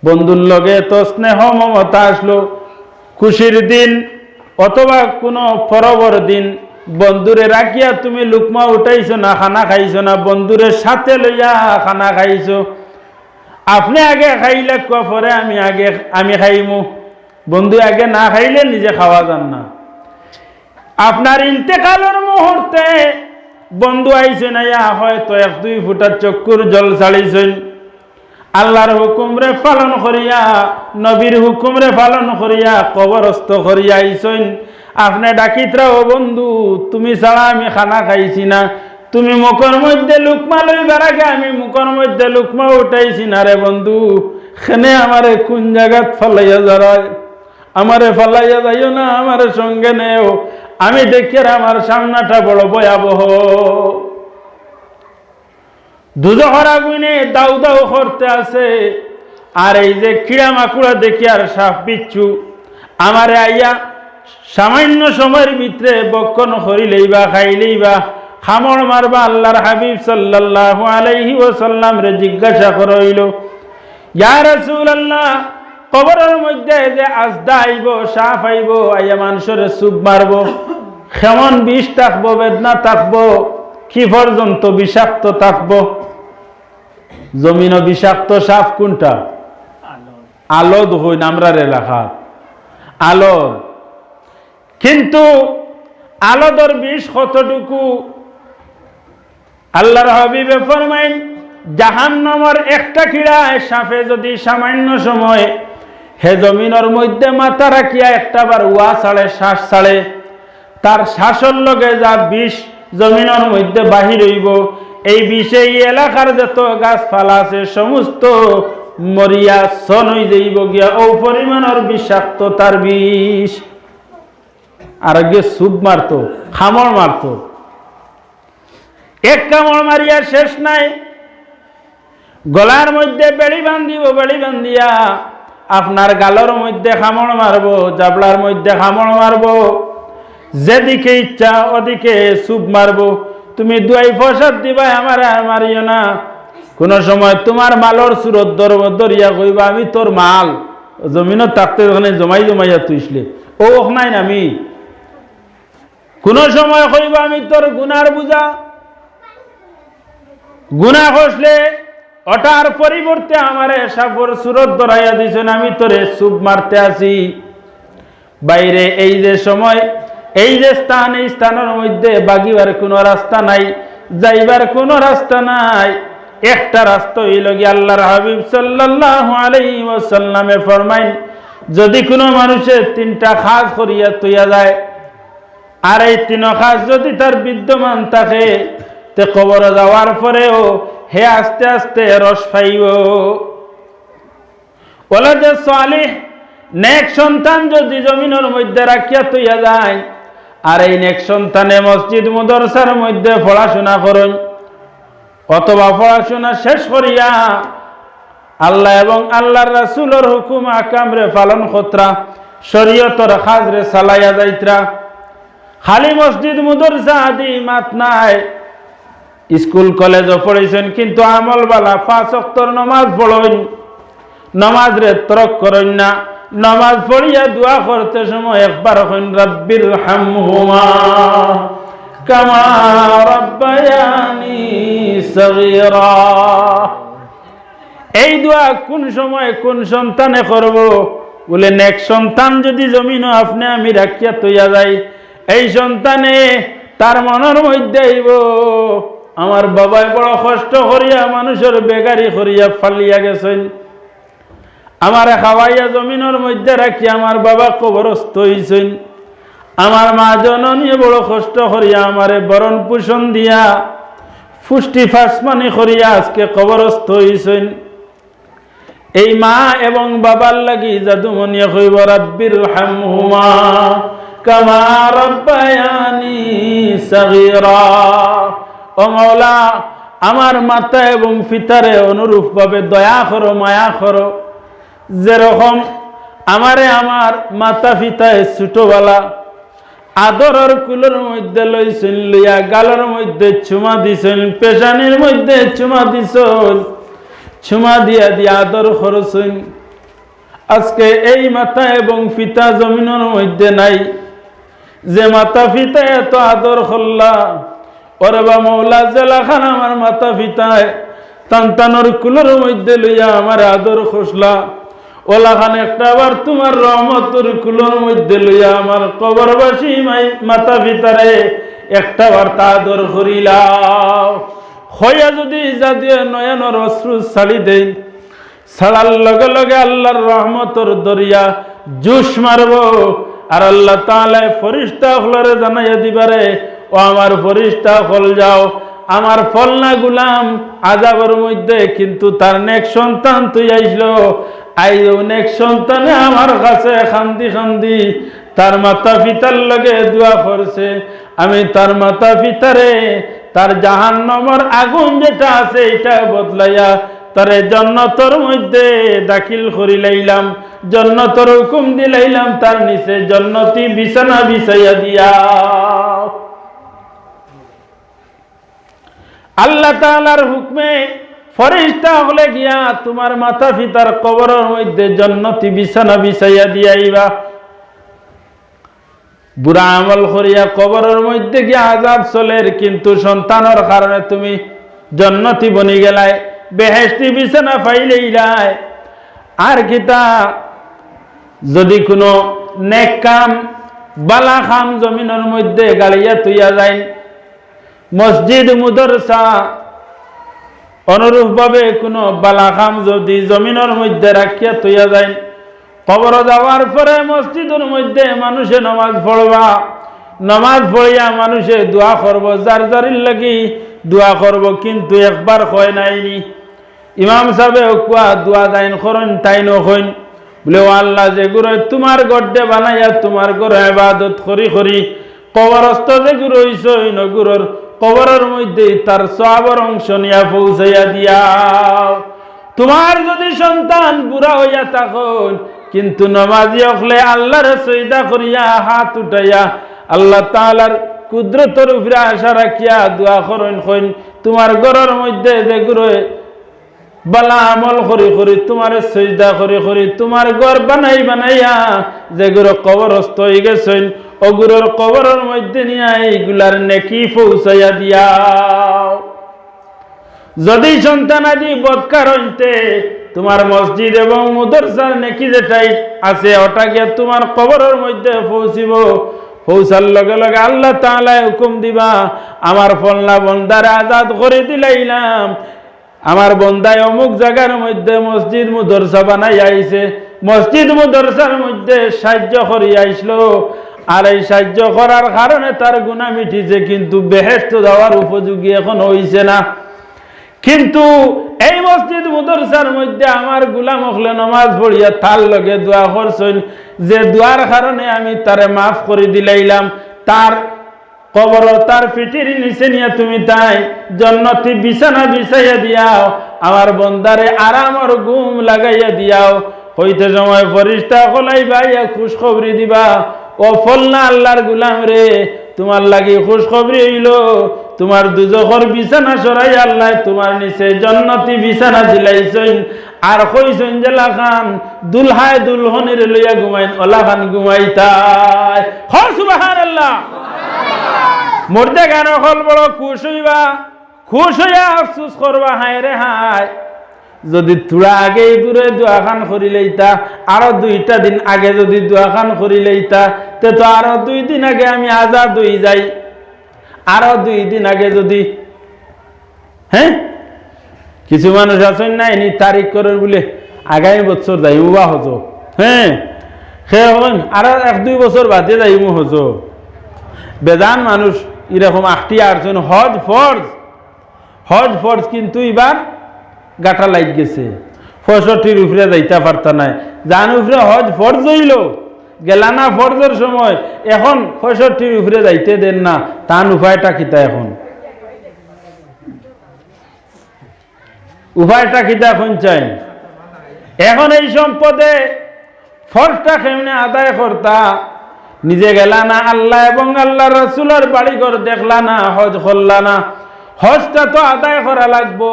বন্ধুর লগে এত স্নেহ মমতা আসলো, খুশির দিন অথবা কোনো পরবর দিন বন্ধুরে রাখিয়া তুমি লুকমা উঠাইছো না, খানা খাইছো না, বন্ধুরে সাথে লইয়া খানা খাইছো। আপনি আগে খাইলে পরে আমি খাইমু, বন্ধু আগে না খাইলে নিজে খাওয়া যান না। আপনার ইন্তেকালের মুহূর্তে বন্ধু আইছে না, হয়তো 1-2 ফুটার চক্ষুর জল ছাড়িছেন, আল্লাহর হুকুমরে পালন করিয়া, নবীর হুকুমরে পালন করিয়া কবরস্থ করিয়া আইছেন। আপনি ডাকিতরা, ও বন্ধু তুমি ছাড়া আমি খানা খাইছি না, তুমি মুখের মধ্যে লুকমা লইবার আগে আমি মুখের মধ্যে লুকমা উঠাইছি না রে বন্ধু, খেনে আমারে কোন জায়গাত ফলাইয়া যারায়, আমারে ফলাইয়া যাইও না, আমারে সঙ্গে নেও, আমি দেখি আমার সামনাটা বড় ভয়াবহ। দুজহর আগুনে দাউ দাউ করতে আছে, আর এই যে কিড়া মাকুড়া দেখি আর সাপ বিচ্ছু আমারে আইয়া সামান্য সময়ের ভিতরে বক্ষণ করিলেইবা, খাইলেইবা, খামড় মারবা। আল্লাহর হাবিব সাল্লাল্লাহু আলাইহি ওয়াসাল্লাম রে জিজ্ঞাসা করইল, ইয়া রাসূলুল্লাহ, কবরের মধ্যে যে আজদা আইব, সাপ আইব, আইয়া মানুষের চুপ মারব, কেমন বিষ থাকবো, বেদনা থাকবো, কি পর্যন্ত বিষাক্ত থাকবো? জমিন বিষাক্ত সাপ কোনটা? আলোদ হইন আমরার এলাকা আলোদ। কিন্তু আলোদর বিষ কতটুকু? আল্লাহর হাবিবে ফরমাইন, জাহান্নামের একটা কিড়ায় সাপে যদি সামান্য সময় হে জমিনের মধ্যে মাথা রাখিয়া একটা বার ওয়া ছাড়ে, শ্বাস ছাড়ে, তার শ্বাসের লগে যা বিষ জমিনের মধ্যে বাহির হইব, এই বিষে এই এলাকার যত গাছপালা আছে সমস্ত মরিয়া সন হয়ে যাইব গিয়া, ও পরিমাণের বিষাক্ত তার বিষ। আর আগে সুপ মারতো, খামড় মারতো, এক কামড় মারিয়া শেষ নাই, গলার মধ্যে বেড়ি বান্ধিব, বেড়ি বান্ধিয়া আপনার গালের মধ্যে খামড় মারবো, জাবলার মধ্যে খামড় মারবো, যেদিকে ইচ্ছা ওদিকে সুপ মারবো। তুমি দুয়াই ফসাদ দিবা, আমার আর মারিও না। কোন সময় তোমার মালর সুরত ধরব, ধরিয়া কইবা আমি তোর মাল জমিনত থাকতে ওখানে জমাই জমাইয়া তুইসলে, ও নাই না আমি। কোন সময় কইবা আমি তোর গুনার বুঝা, গুনাহ করলে ওটার পরিবর্তে আমারে সাফর সুরত ধরাইয়া দিছেন, আমি তোরে সুপ মারতে আসি। বাইরে এই যে সময়, এই যে স্থান, এই স্থানের মধ্যে বাগিবার কোনো রাস্তা নাই, যাইবার কোনো রাস্তা নাই, একটা রাস্তা হইল গিয়ে আল্লাহর হাবিব সাল্লাল্লাহু আলাইহি ওয়াসাল্লামে ফরমাইন, যদি কোনো মানুষের 3টা খাস করিয়া তৈয়া যায়, আর এই 3 খাস যদি তার বিদ্যমান থাকে, তে কবরে যাওয়ার পরেও হে আস্তে আস্তে রস পাইব। ওলাদে সালিহ, নেক সন্তান যদি জমিনের মধ্যে রাখিয়া তৈয়া যায়, আর এই নেক সন্তানে মসজিদ মাদ্রাসার মধ্যে পড়াশোনা করেন, অথবা পড়াশোনা শেষ করিয়া আল্লাহ এবং আল্লাহর রাসূলের হুকুম আকামরে পালন কতরা, শরীয়তের কাজরে চালাইয়া যাইতরা। খালি মসজিদ মাদ্রাসা আদি মাত নাই, স্কুল কলেজও পড়েছেন, কিন্তু আমল বালা 5 ওয়াক্তের নামাজ পড়েন, নামাজ রে তরক করেন না। নামাজ পড়িয়া দোয়া করতে সময় একবার কইন, রাব্বির হামহুমা কামা রাব্বায়ানি সগীরা। এই দোয়া কোন সময় কোন সন্তানে করব? বলে নেক সন্তান যদি জমিনও আপনি আমি রাখিয়া তৈয়া যাই, এই সন্তানে তার মনের মধ্যে আইব, আমার বাবাই বড় কষ্ট করিয়া মানুষের বেগারি করিয়া ফালিয়া গেছেন, আমার খাওয়াইয়া জমিনের মধ্যে রাখিয়া আমার বাবা কবরস্থ হইছেন, আমার মা জননী বড় কষ্ট করিয়া আমারে বরণ পোষণ দিয়া পুষ্টি ফাসমানি করিয়া আজকে কবরস্থ হইছেন। এই মা এবং বাবার লাগি জাদুমনিয়া কইব, রাব্বির হামহুমা কামা রাব্বায়ানি সগীরা। ও মাওলা, আমার মাতা এবং পিতারে অনুরূপভাবে দয়া করো, মায়া করো। যেরকম আমারে আমার মাতা পিতায় ছোটবেলা আদরের কুলের মধ্যে লইছেন, লইয়া গালের মধ্যে চুমা দিছেন, পেশানির মধ্যে চুমা দিছেন, চুমা দিয়া দিয়া আদর করছেন। আজকে এই মাতা এবং পিতা জমিনের মধ্যে নাই। যে মাতা পিতা এত আদর করলা, ওরে বা মৌলা জেলাখান আমার মাতা পিতায় তান্তানোর কুলের মধ্যে লইয়া আমার আদর খসলা, ওলাখান একটা আবার তোমার রহমতের কুলের মধ্যে লইয়া আমার কবরবাসী মাতা পিতারে একটা বার তা আদর করিলাম। হইয়া যদি জাতীয় নয়নের অশ্রু ছাড়ি দেই, ছাড়ার লগে লগে আল্লাহর রহমতের দরিয়া জুস মারব। আর আল্লাহ তাআলা ফেরেশতা হলরে জানাইয়া দিবারে, ও আমার ফেরেশতা হল যাও, আমার ফলনা গুলাম আযাবের মধ্যে কিন্তু তার নেক সন্তান তুই আইসলো, আইও নেক সন্তানে আমার কাছে খান্দি খান্দি তার মাতা পিতার লগে দোয়া করছে। আমি তার মাতা পিতারে তার জাহান্নামের আগুন যেটা আছে এটা বদলাইয়া তারে জান্নাতের মধ্যে দাখিল করিলাইলাম, জান্নাতের হুকুম দিলাইলাম, তার নিচে জান্নাতি বিছানা বিছাইয়া দিয়া। আল্লাহ তাআলার হুকমে ফেরেশতা হলে গিয়া তোমার মাতা পিতার কবরের মধ্যে জান্নাতি বিছানা বিছাইয়া দিয়াইবা। বুড়া আমল করিয়া কবরের মধ্যে গিয়া আযাব চলের, কিন্তু সন্তানের কারণে তুমি জান্নাতি বনি গেলাই, বেহেশতি বিছানা পাইলেইলাই। আর কিতা যদি কোনো নেক কাম বালা কাম জমিনের মধ্যে গাড়িয়া তুইয়া যায়, মসজিদ মুদরসা অনুরূপভাবে কোনো বালা কাম যদি জমিনের মধ্যে রাখিয়া তুইয়া যায়, কবর যাওয়ার পরে মসজিদের মধ্যে মানুষে নামাজ পড়বা, নামাজ পড়িয়া মানুষে দোয়া করব, যার যারির লাগি দোয়া করব, কিন্তু একবার কয় নাইনি। ইমাম সাহেব কুয়া দোয়া দাইন করেন তাই নকইন বলে, ও আল্লাহ যে গুরু তোমার গড্ডে বানাইয়া তোমার ঘরে ইবাদত করি করি কবরস্থ যে গুরু হইছ গুরুর কবরের মধ্যে তার সওয়াবের অংশ নিয়া পৌঁছাইয়া দিয়াও। তোমার যদি সন্তান বুড়া হইয়া থাকুন কিন্তু নামাজি হলে আল্লাহর সজদা করিয়া হাত উঠাইয়া আল্লাহ তাআলার কুদরতের উপরে আশা রাখিয়া দোয়া করেন, কইন তোমার ঘরের মধ্যে যে গুরু বালা আমল করি করি তোমার সজদা করি করি তোমার ঘর বানাই বানাইয়া যে গুরু কবরস্থ হয়ে গেছেন, ও গুরুর কবরের মধ্যে নিয়ে এইগুলার নেকি পৌঁছাইয়া দিয়াও। যদি সন্তান আদি বদকার হইতে তোমার মসজিদ এবং মুদরসার নেকি যেটাই আছে ওটা গিয়া তোমার কবরের মধ্যে পৌঁছিব। পৌঁছার লগে লগে আল্লাহ তাআলা হুকুম দিবা, আমার ফলনা বন্দারে আজাদ করে দিলাইলাম, আমার বন্দায় অমুক জায়গার মধ্যে মসজিদ মুদরসা বানাই আইছে, মসজিদ মুদরসার মধ্যে সাহায্য করি আইসলো, আর এই সাহায্য করার কারণে তার গুনাহ মিটিছে, কিন্তু বেহেশত যাওয়ার উপযোগী এখন হইছে না। কিন্তু এই মসজিদ মুদরসার মধ্যে আমার গোলাম হলে নামাজ পড়িয়া তার লগে দোয়া করছেন, যে দোয়ার কারণে আমি তারে মাফ করে দিলাইলাম, তার কবর তার পিঠির নিচে নিয়ে তুমি তাই জান্নাতি বিছানা বিছাইয়া দিয়াও, আমার বন্দারে আরামর ঘুম লাগাইয়া দিয়াও। হইতে সময় ফেরেশতা কলাই ভাইয়া খুশখবরি দিবা, ও ফলনা আল্লাহর গোলাম রে, তোমার লাগি খুশখবরি হইল, তোমার দুজখর বিছানা সরাই আল্লাহ তোমার নিচে জান্নাতি বিছানা দিলাইছেন, আর কইছেন যে লাখান দুলহায় দুলহনের লইয়া ঘুমাইন, ওলাখান ঘুমাইতাই। হ সুবহানাল্লাহ। মর্দে গান হল বড় খুশ হইবা, খুশ হইয়া আফসোস করবা, হায় রে হায়, যদি তোরা আগে দূরে দোয়াখান করি লইতা, আরো 2টা দিন আগে যদি দোয়াখান করি লইতা, তে তো আরো 2 দিন আগে আমি আজাদ হয়ে যাই, আরো 2 দিন আগে যদি। হ্যাঁ, কিছু মানুষ আছেন না এনি তারিখ করেন বলে আগামী বছর যাইব বা হতো, হ্যাঁ সে হন আরো 1-2 বছর বাদে যাইব হতো। বেদান মানুষ এরকম 8টি আসছেন হজ ফরজ, কিন্তু এবার গাটা লাগ গেছে, 65 উপরে যাইতে পারতা নাই, যান উপরে হজ ফরজ হইল গেলা না ফরজের সময়, এখন 65 উপরে যাইতে দেন না, তান উপায়টা কিতা এখন? উপায়টা কিতা শুনছেন? এখন এই সম্পদে ফরজটা কেমনে আদায় করতা? নিজে গেলা না, আল্লাহ এবং আল্লাহ রাসূলের বাড়ি ঘর দেখলা না, হজ করলা না। হজটা তো আদায় করা লাগবো,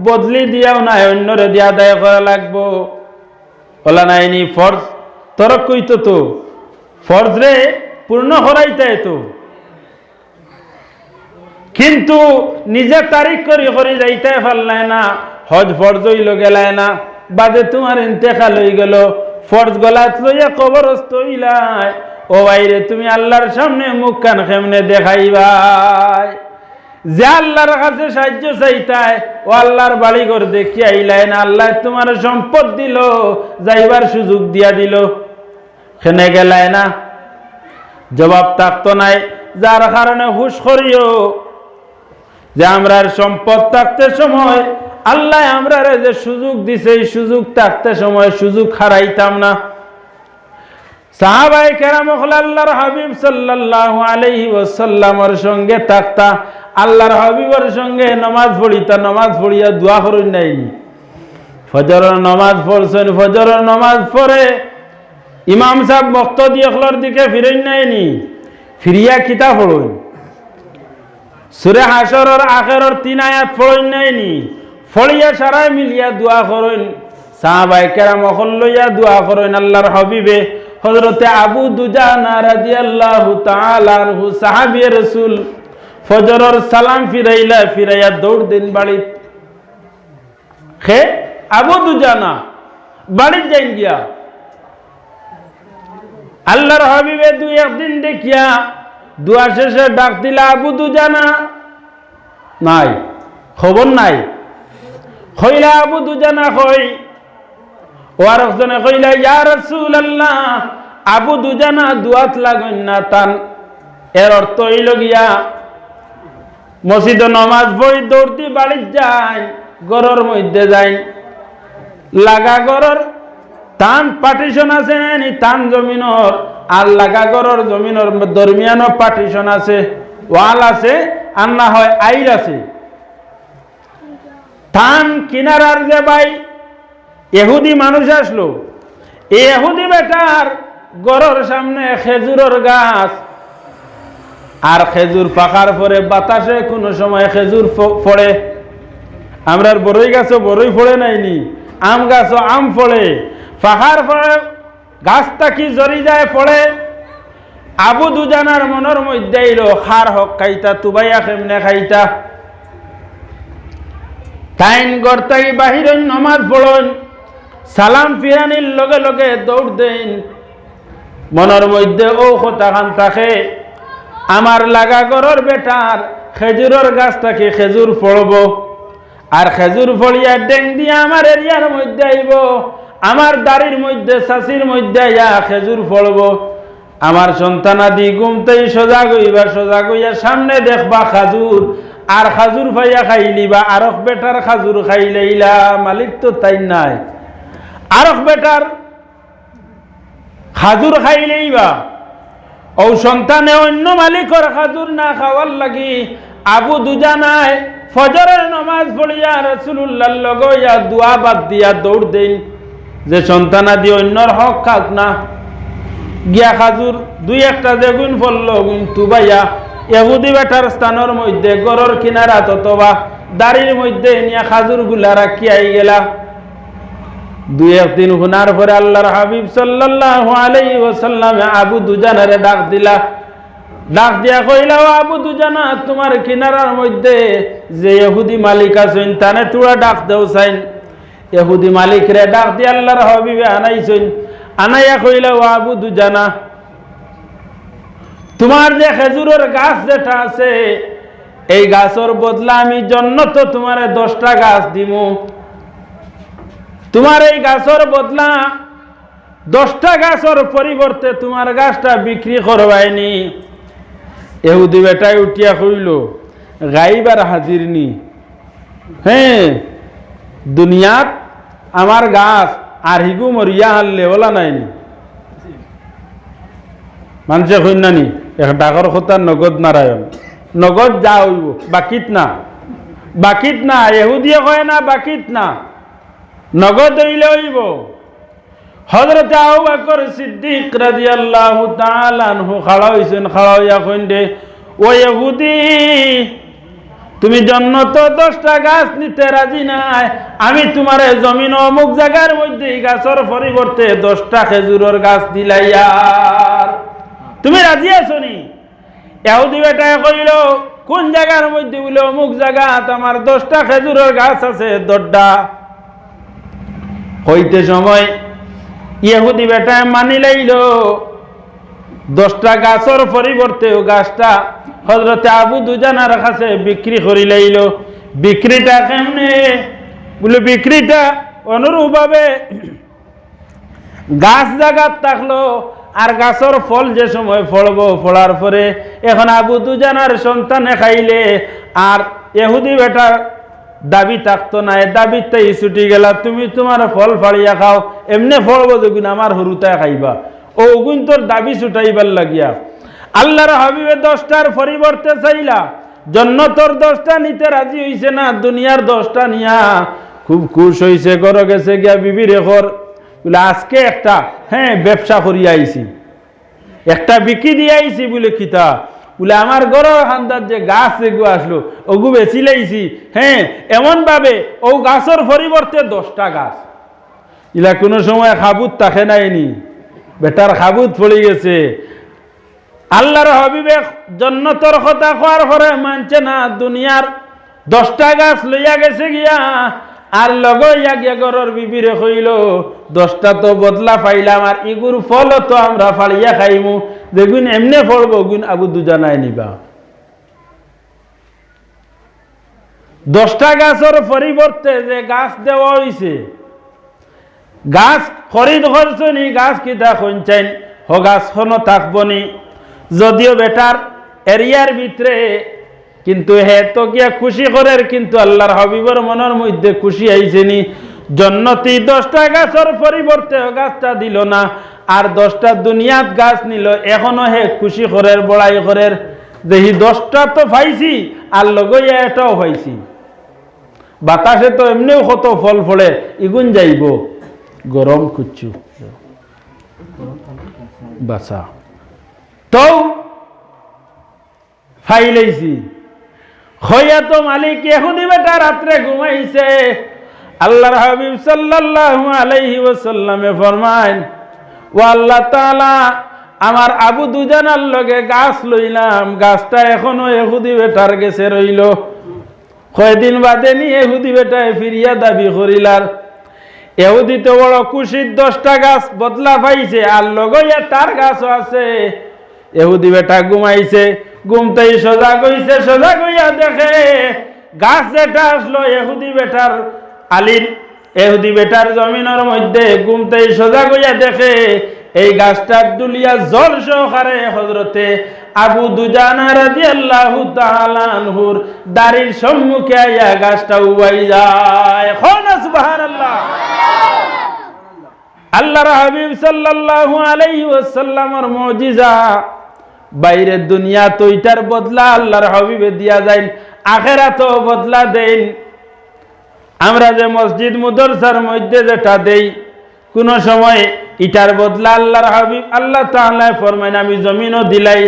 বদলি দিয়াও নাই, অন্যরে দিয়ে আদায় করা লাগবো। বলা নাইনি ফরজ তরক কইতো, তো ফরজ রে পূর্ণ করাইতে তো, কিন্তু নিজে তারিখ করি যাইতে পারলাই না। হজ ফরজ হইল গেলায় না, বাদে তোমার ইন্তেকাল হয়ে গেল, ফরজ গলাত লইয়া কবরস্থ হইলাই। ও বাইরে তুমি আল্লাহর সামনে মুখ কান কেমনে দেখাইবাই? যে আল্লাহর কাছে সাহায্য চাইতাই, ও আল্লাহর বাড়ি ঘর দেখি আইলাই না, আল্লাহ তোমার সম্পদ দিল, যাইবার সুযোগ দিয়া দিল, খেনে গেলায় না, জবাব থাকতো নাই। যার কারণে হুশ করিও যে আমরার সম্পদ থাকতে সময় আল্লাহ আমরা যে সুযোগ দিছে, এই সুযোগ থাকতে সময় সুযোগ হারাইতাম না। সাহাবায়ে কেরাম আল্লাহর হাবিব সাল্লাল্লাহু আলাইহি ওয়াসাল্লামের সঙ্গে থাকতা, আল্লাহর হাবিবের সঙ্গে নামাজ পড়িতা, নামাজ পড়িয়া দোয়া করেন নাইনি। ফজরের নামাজ পড়ছেন, ফজরের নামাজ পড়ে ইমাম সাহেব মুক্তদি আখলার দিকে ফিরেন নাইনি, ফিরিয়া কিতাব পড়েন, সূরা হাশরের আখেরের 3 আয়াত পড়েন নাইনি, ফড়িয়া সারাই মিলিয়া দোয়া করেন। সাহাবায়ে কেরাম লইয়া দোয়া করেন। আল্লাহর হাবিবে হযরতে আবু দুজানা রাদিয়াল্লাহু তাআলা আনহু সাহাবী রাসূল ফজরের সালাম ফিরাইয়া দৌড় দিন বাড়ি। খে আবু দুজানা বাড়ি যাই গিয়া আল্লাহর হাবিবে দুই একদিন দেখিয়া দোয়া শেষে ডাক দিলা, আবু দুজানা নাই, খবর নাই। কইলা আবু দুজানা কই? ওয়ার একজনে কইলা, ইয়া রাসূলুল্লাহ, আবু দুজানা দুয়াত লাগন না তান। এর অর্থ হইল গিয়া মসজিদে নামাজ পড়ি দৌড়তি বাড়ি যাই, ঘরের মধ্যে যাই, লাগা ঘরের টান পার্টিশন আছে নানি, টান জমিনর আর লাগা ঘরের জমিনর দরমিয়ানো পার্টিশন আছে, ওয়াল আছে, আর না হয় আইল আছে। টান কিনারার যে ভাই ইহুদি মানুষ আসলো, এই ইহুদি বেটার ঘরের সামনে খেজুরের গাছ, আর খেজুর পাকার পরে বাতাসে কোনো সময় খেজুর পড়ে। আমরার বড়ই গাছও বড়ই ফড়ে নাইনি, আম গাছও আম ফড়ে, পাকার পরে গাছটা কি জরি যায় পড়ে। আবু দুজানার মনের মধ্যে এলো, খার হক খাইতা, তুবাইয়া কেমনে খাইতা। তাইন গর্তাই বাহির নমাজ পড়ন, সালাম ফিরানির লগে লগে দৌড় দেন। মনের মধ্যে ও কথা খান থাকে, আমার লাগা ঘরের বেটার খেজুরের গাছটাকে খেজুর ফড়ব, আর খেজুর ফড়িয়া ডেং দিয়ে আমার এরিয়ার মধ্যে আইব, আমার দাড়ির মধ্যে চাষির মধ্যে আইয়া খেজুর ফড়ব। আমার সন্তানাদি ঘুমতেই সজাগ হইয়া সামনে দেখবা খাজুর, আর খাজুর পাইয়া খাইলিবা, আরক বেটার খাজুর খাইলেইলা, মালিক তো তাই নাই, আরক বেটার খাজুর খাইলেইবা। ও সন্তানে অন্য মালিকর খাজুর না খাওয়ার লাগি আবু দুজানায় ফজরের নামাজ পড়িয়া রাসূলুল্লাহর লগে ইয়া দোয়া বাদ দিয়া দৌড় দেন, যে সন্তানাদি অন্যর হক খাক না। গিয়া খাজুর দুই একটা যেগুন ফলল, কিন্তু ভাইয়া ইহুদি বেটার স্থানের মধ্যে গরর কিনারা অথবা দাড়ির মধ্যে নিয়া খাজুর গুলা রাখি আই গেলা। দুই একদিন শোনার পরে আল্লাহর হাবিব সাল্লাল্লাহু আলাইহি ওয়াসাল্লাম আবু দুজানারে ডাক দিলা, ডাক দিয়া কইলা, আবু দুজানা, তোমার কিনারার মধ্যে যে ইহুদি মালিক আছেন তানে তোরা ডাক দেও চাইন। ইহুদি মালিক রে ডাক দিয়া আল্লাহর হাবিবে আনাইছেন, আনাইয়া কইলা, আবু দুজানা, তোমার যে খেজুরের গাছ যেটা আছে, এই গাছের বদলা আমি জন্নত তোমারে 10টা গাছ দিমু। তোমার এই গাছের বদলা 10টা গাছের পরিবর্তে তোমার গাছটা বিক্রি করবাইনি। ইহুদি বেটাই উঠিয়া কইল, গাইবার হাজির নি, হ্যাঁ দুনিয়াত আমার গাছ আর হিগু মরিয়া হারলে ওলা নাইনি। মানুষে কইন নানি এক ডাকর কথা নগদ নারায়ণ, নগদ যা হইব বাকিত না, বাকিত না, ইহুদিয়ে কয় না বাকিত না, নগদ হইলে হইব। হযরত আবু বকর সিদ্দিক রাদিয়াল্লাহু তাআলা আনহু খাড়া হইছেন, খাড়া হইয়া কইন্ডে, ও ইহুদি, তুমি জন্নত 10টা গাছ নিতে রাজি নাই, আমি তোমারে জমিন অমুক জায়গার মধ্যে এই গাছের পরিবর্তে 10টা খেজুরের গাছ দিলাইয়ার, তুমি রাজি আছো নি? ইহুদি বেটায় কইল, কোন জায়গার মধ্যে? বলে অমুক জায়গা, আমার 10টা খেজুরের গাছ আছে, 10টা। হইতে সময় ইহুদি বেটায় মানি লাইল 10টা গাছের পরিবর্তে ও গাছটা হযরতে আবু দুজানার কাছে বিক্রি করি লাইল। বিক্রিটা কেমনে? বলে বিক্রিটা অনুরূপভাবে গাছ জায়গা থাকলো আর গাছের ফল যে সময় ফলবো, ফলার পরে এখন আবু দুজানার সন্তানে খাইলে আর ইহুদি বেটার দাবি থাকতো না, দাবিতেই ছুটি গেলা, তুমি তোমার ফল ফাড়িয়া খাও, এমনি ফলবো যখন আমার হরুতায় খাইবা, ও গুণ তোর দাবি ছুটাইবার লাগিয়া আল্লাহর হাবিবে 10টার পরিবর্তে চাইলা, জন্নতর 10টা নিতে রাজি হইছে না, দুনিয়ার 10টা নিয়া খুব খুশ হইছে। ঘরে গেছে গিয়া বিবি রেখর বলে আজকে একটা ব্যবসা করিয়া আইছি, একটা বিক্রি দিয়ে আইছি। বলে কিতা? বলে আমার ঘরের হান্দার যে গাছ এগু আসলো ওগু বেচি লাইছি, এমন ভাবে ও গাছের পরিবর্তে 10টা গাছ। ইলা কোনো সময় খাবুত থাকে নাইনি, বেটার খাবুত পড়ে গেছে। আল্লাহর হাবিবে জন্নতর কথা কোয়ার পরে মানছে না, দুনিয়ার 10টা গাছ লইয়া গেছে গিয়া আর লগইয়া গিয়া ঘরের বিবিরে কইল, 10টা তো বদলা পাইলাম, আর ইগুর ফল তো আমরা ফাড়িয়া খাইমু, দেখুন এমনি ফলবো, গুণ আবু দুজানায় নিবা। 10টা গাছের পরিবর্তে যে গাছ দেওয়া হইছে, গাছ খরিদ করছনি, গাছ কিতা কইছেন হ গাছ হনো থাকবনি, যদিও বেটার এরিয়ার ভিতরে, কিন্তু হে তো গিয়া খুশি করের, কিন্তু আল্লাহর হাবিবের মনের মধ্যে খুশি আইছেনি। জন্নতি 10টা গাছের পরিবর্তে গাছটা দিল না, আর 10টা দুনিয়াত গাছ নিল, এখনো হে খুশি করের, বড়াই করের, দেখি 10টা তো পাইছি আর লগইয়া এটাও পাইছি। বাতাসে তো এমনিও কত ফল ফলে, ইগুন যাইব গরম কুচ্ছু বাসা তো ফাইলাইছি। হইয়া তো মালিক ইহুদি বেটা রাত্রে ঘুমাইছে। আল্লাহর হাবিব সাল্লাল্লাহু আলাইহি ওয়াসাল্লামে ফরমায়, ও আল্লাহ তাআলা, আমার আবু দুজানার লগে গাছ লইলাম, গাছটা এখনো ইহুদি বেটার গেছে রইল। কয়দিন বাদে নি ইহুদি বেটায় ফিরিয়া দাবি করিলার, ইহুদি তো বড় খুশির, 10টা গাছ বদলা পাইছে আর লগইয়া তার গাছও আছে। ইহুদি বেটা ঘুমাইছে, ঘুমতেই সোজা গইছে, সোজা গইয়া দেখে গাছ যেটা আসলো ইহুদি বেটার আলির, ইহুদি বেটার জমিনের মধ্যে, ঘুমতেই সোজা গইয়া দেখে এই গাছটা দুলিয়া জল সহকারে হযরতে আবু দুজানা রাদিয়াল্লাহু তাআলা আনহুর দাড়ির সম্মুখে আইয়া গাছটা উবাই যায়। সুবহানাল্লাহ। আল্লাহর হাবিব সাল্লাল্লাহু আলাইহি ওয়াসাল্লামের মুজিজা, বাইরের দুনিয়া তো এটার বদলা আল্লাহর হাবিবে দিয়া যায়, আখিরাতও বদলা দেন। আমরা যে মসজিদ মাদ্রাসার মধ্যে যেটা দেই, কোন সময় ইটার বদলা আল্লাহর হাবিব আল্লাহ তাআলা ফরমায় আমি জমিনও দিলাই,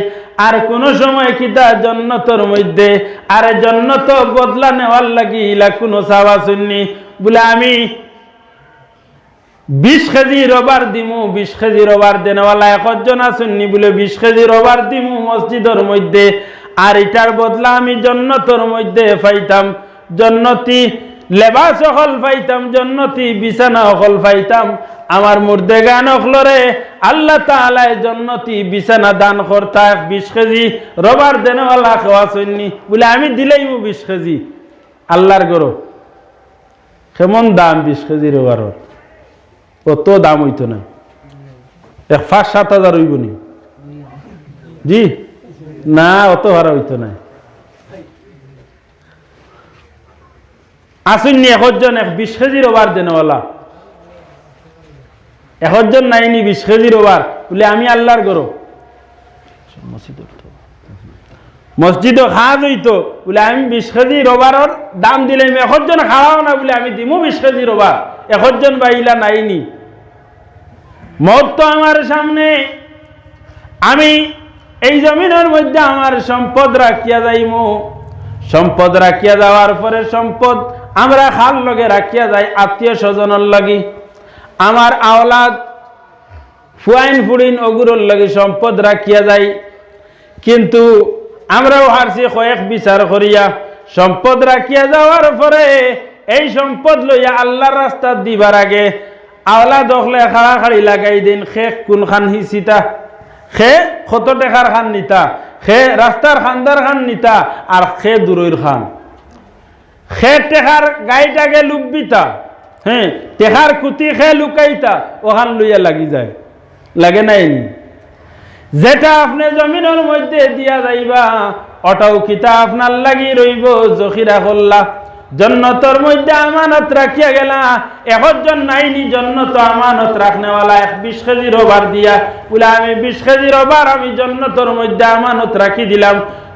আর কোন সময় কিতা জান্নাতের মধ্যে, আর জান্নাত বদলা নেওয়ার লাগি ইলা কোন সাওয়া শুননি। বলে আমি 20 কেজি রবার দিমু, 20 কেজি রবার দেনওয়ালা একজন আসুননি, বলে 20 কেজি রবার দিমু মসজিদের মধ্যে, আর এটার বদলা আমি জান্নাতের মধ্যে পাইতাম জান্নাতি লেবাস হল পাইতাম, জান্নাতি বিছানা হল পাইতাম। আমার মুর্দেগান হলরে আল্লাহ তাআলা জান্নাতি বিছানা দান করতা, 20 কেজি রবার দেনওয়ালা খাওয়াছনি, বলে আমি দিলাইমু 20 কেজি। আল্লাহর গরো কেমন দাম 20 কেজি রবারের, কত দাম হইতো না, 5-7 হাজার হইব নি? জি না, অত ভাড়া হইতো না। আসুননি একজন 20 কেজি রবার দেনওয়ালা, একজন নাইনি 20 কেজি রবার, বলে আমি আল্লাহর গরো মসজিদও খাওয়া হইতো বলে আমি 20 কেজি রবারর দাম দিলাম, একজন খাওয়াও না বলে আমি দিমু 20 কেজি রবার, একজন বাইলা নাইনি। মত তো আমার সামনে, আমি এই জমিনের মধ্যে আমার সম্পদ রাখিয়া যাইমু, সম্পদ রাখিয়া যাওয়ার পরে সম্পদ আমরা খাল লগে রাখিয়া যাই আত্মীয় স্বজনের লাগি, আমার আওলাদ ফুয়াইন ফুড়িন অগুরর লাগি সম্পদ রাখিয়া যাই। কিন্তু আমরাও হারছি কয়েক বিচার করিয়া সম্পদ রাখিয়া যাওয়ার পরে এই সম্পদ লইয়া আল্লাহর রাস্তা দিবার আগে আওলাদ দখলে খাড়াখাড়ি লাগাই দিন, খে কোন খান হিসিতা, খে কত টেকার খান নিতা, খে রাস্তার খানদার খান নিতা, আর খে দূরের খান, খে টেকার গাইটাকে লুবিতা, হ্যাঁ টেকার কুতি খে লুকাইতা, ওখান লইয়া লাগি যায়, লাগে নাইনি। যেটা আপনি জমিনের মধ্যে দিয়া যাইবা ওটাও কিতা আপনার লাগি রইব জখিরা করলা। জন্নতর মধ্যে আমানত রাখিয়া গেলা, একজন নাইনি জন্নত আমানত রাখনেওয়ালা 20 কেজি রবার দিয়া বলে আমি 20 কেজি রবার আমি জন্নতর মধ্যে আমানত রাখি দিলাম,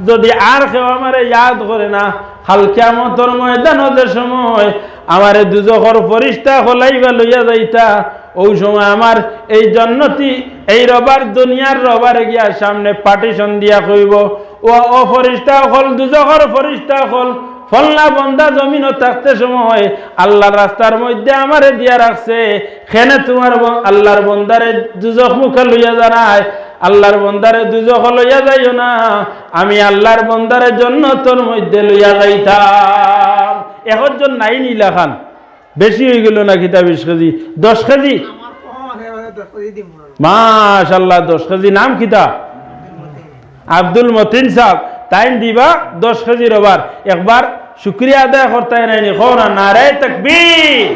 যদি আর কেউ আমারে ইয়াদ করে না কাল কিয়ামতের ময়দানের সময় আমারে দুজখর ফরিস্তা হলাইবা লইয়া যাইতা, ওই সময় আমার এই জন্নতি এই রবার দুনিয়ার রবারে গিয়া সামনে পার্টিশন দিয়া কইব, ও ফরিস্তা হল দুজখর ফরিস্তা হল ফলনা বন্দা জমিন থাকতে সময় আল্লাহর রাস্তার মধ্যে আমারে দিয়া রাখছে, খেনে তোমার আল্লাহর বন্দারে দুজখ মুখে লইয়া জানায়, আল্লাহর বন্দারে দুজখ লইয়া যাইও না, আমি আল্লাহর বন্দারে জন্নতর মধ্যে লইয়া যাইতাম। একজন নাই নীলা খান, বেশি হয়ে গেল না কিতা 20 কেজি 10 কেজি মাশাআল্লাহ 10 কেজি। নাম কিতা? আব্দুল মতিন সাহেব। তাই দিবা 10 কেজি রবার। একবার শুকরিয়া আদায় করতে নাইনি, খো না নারে তাকবীর।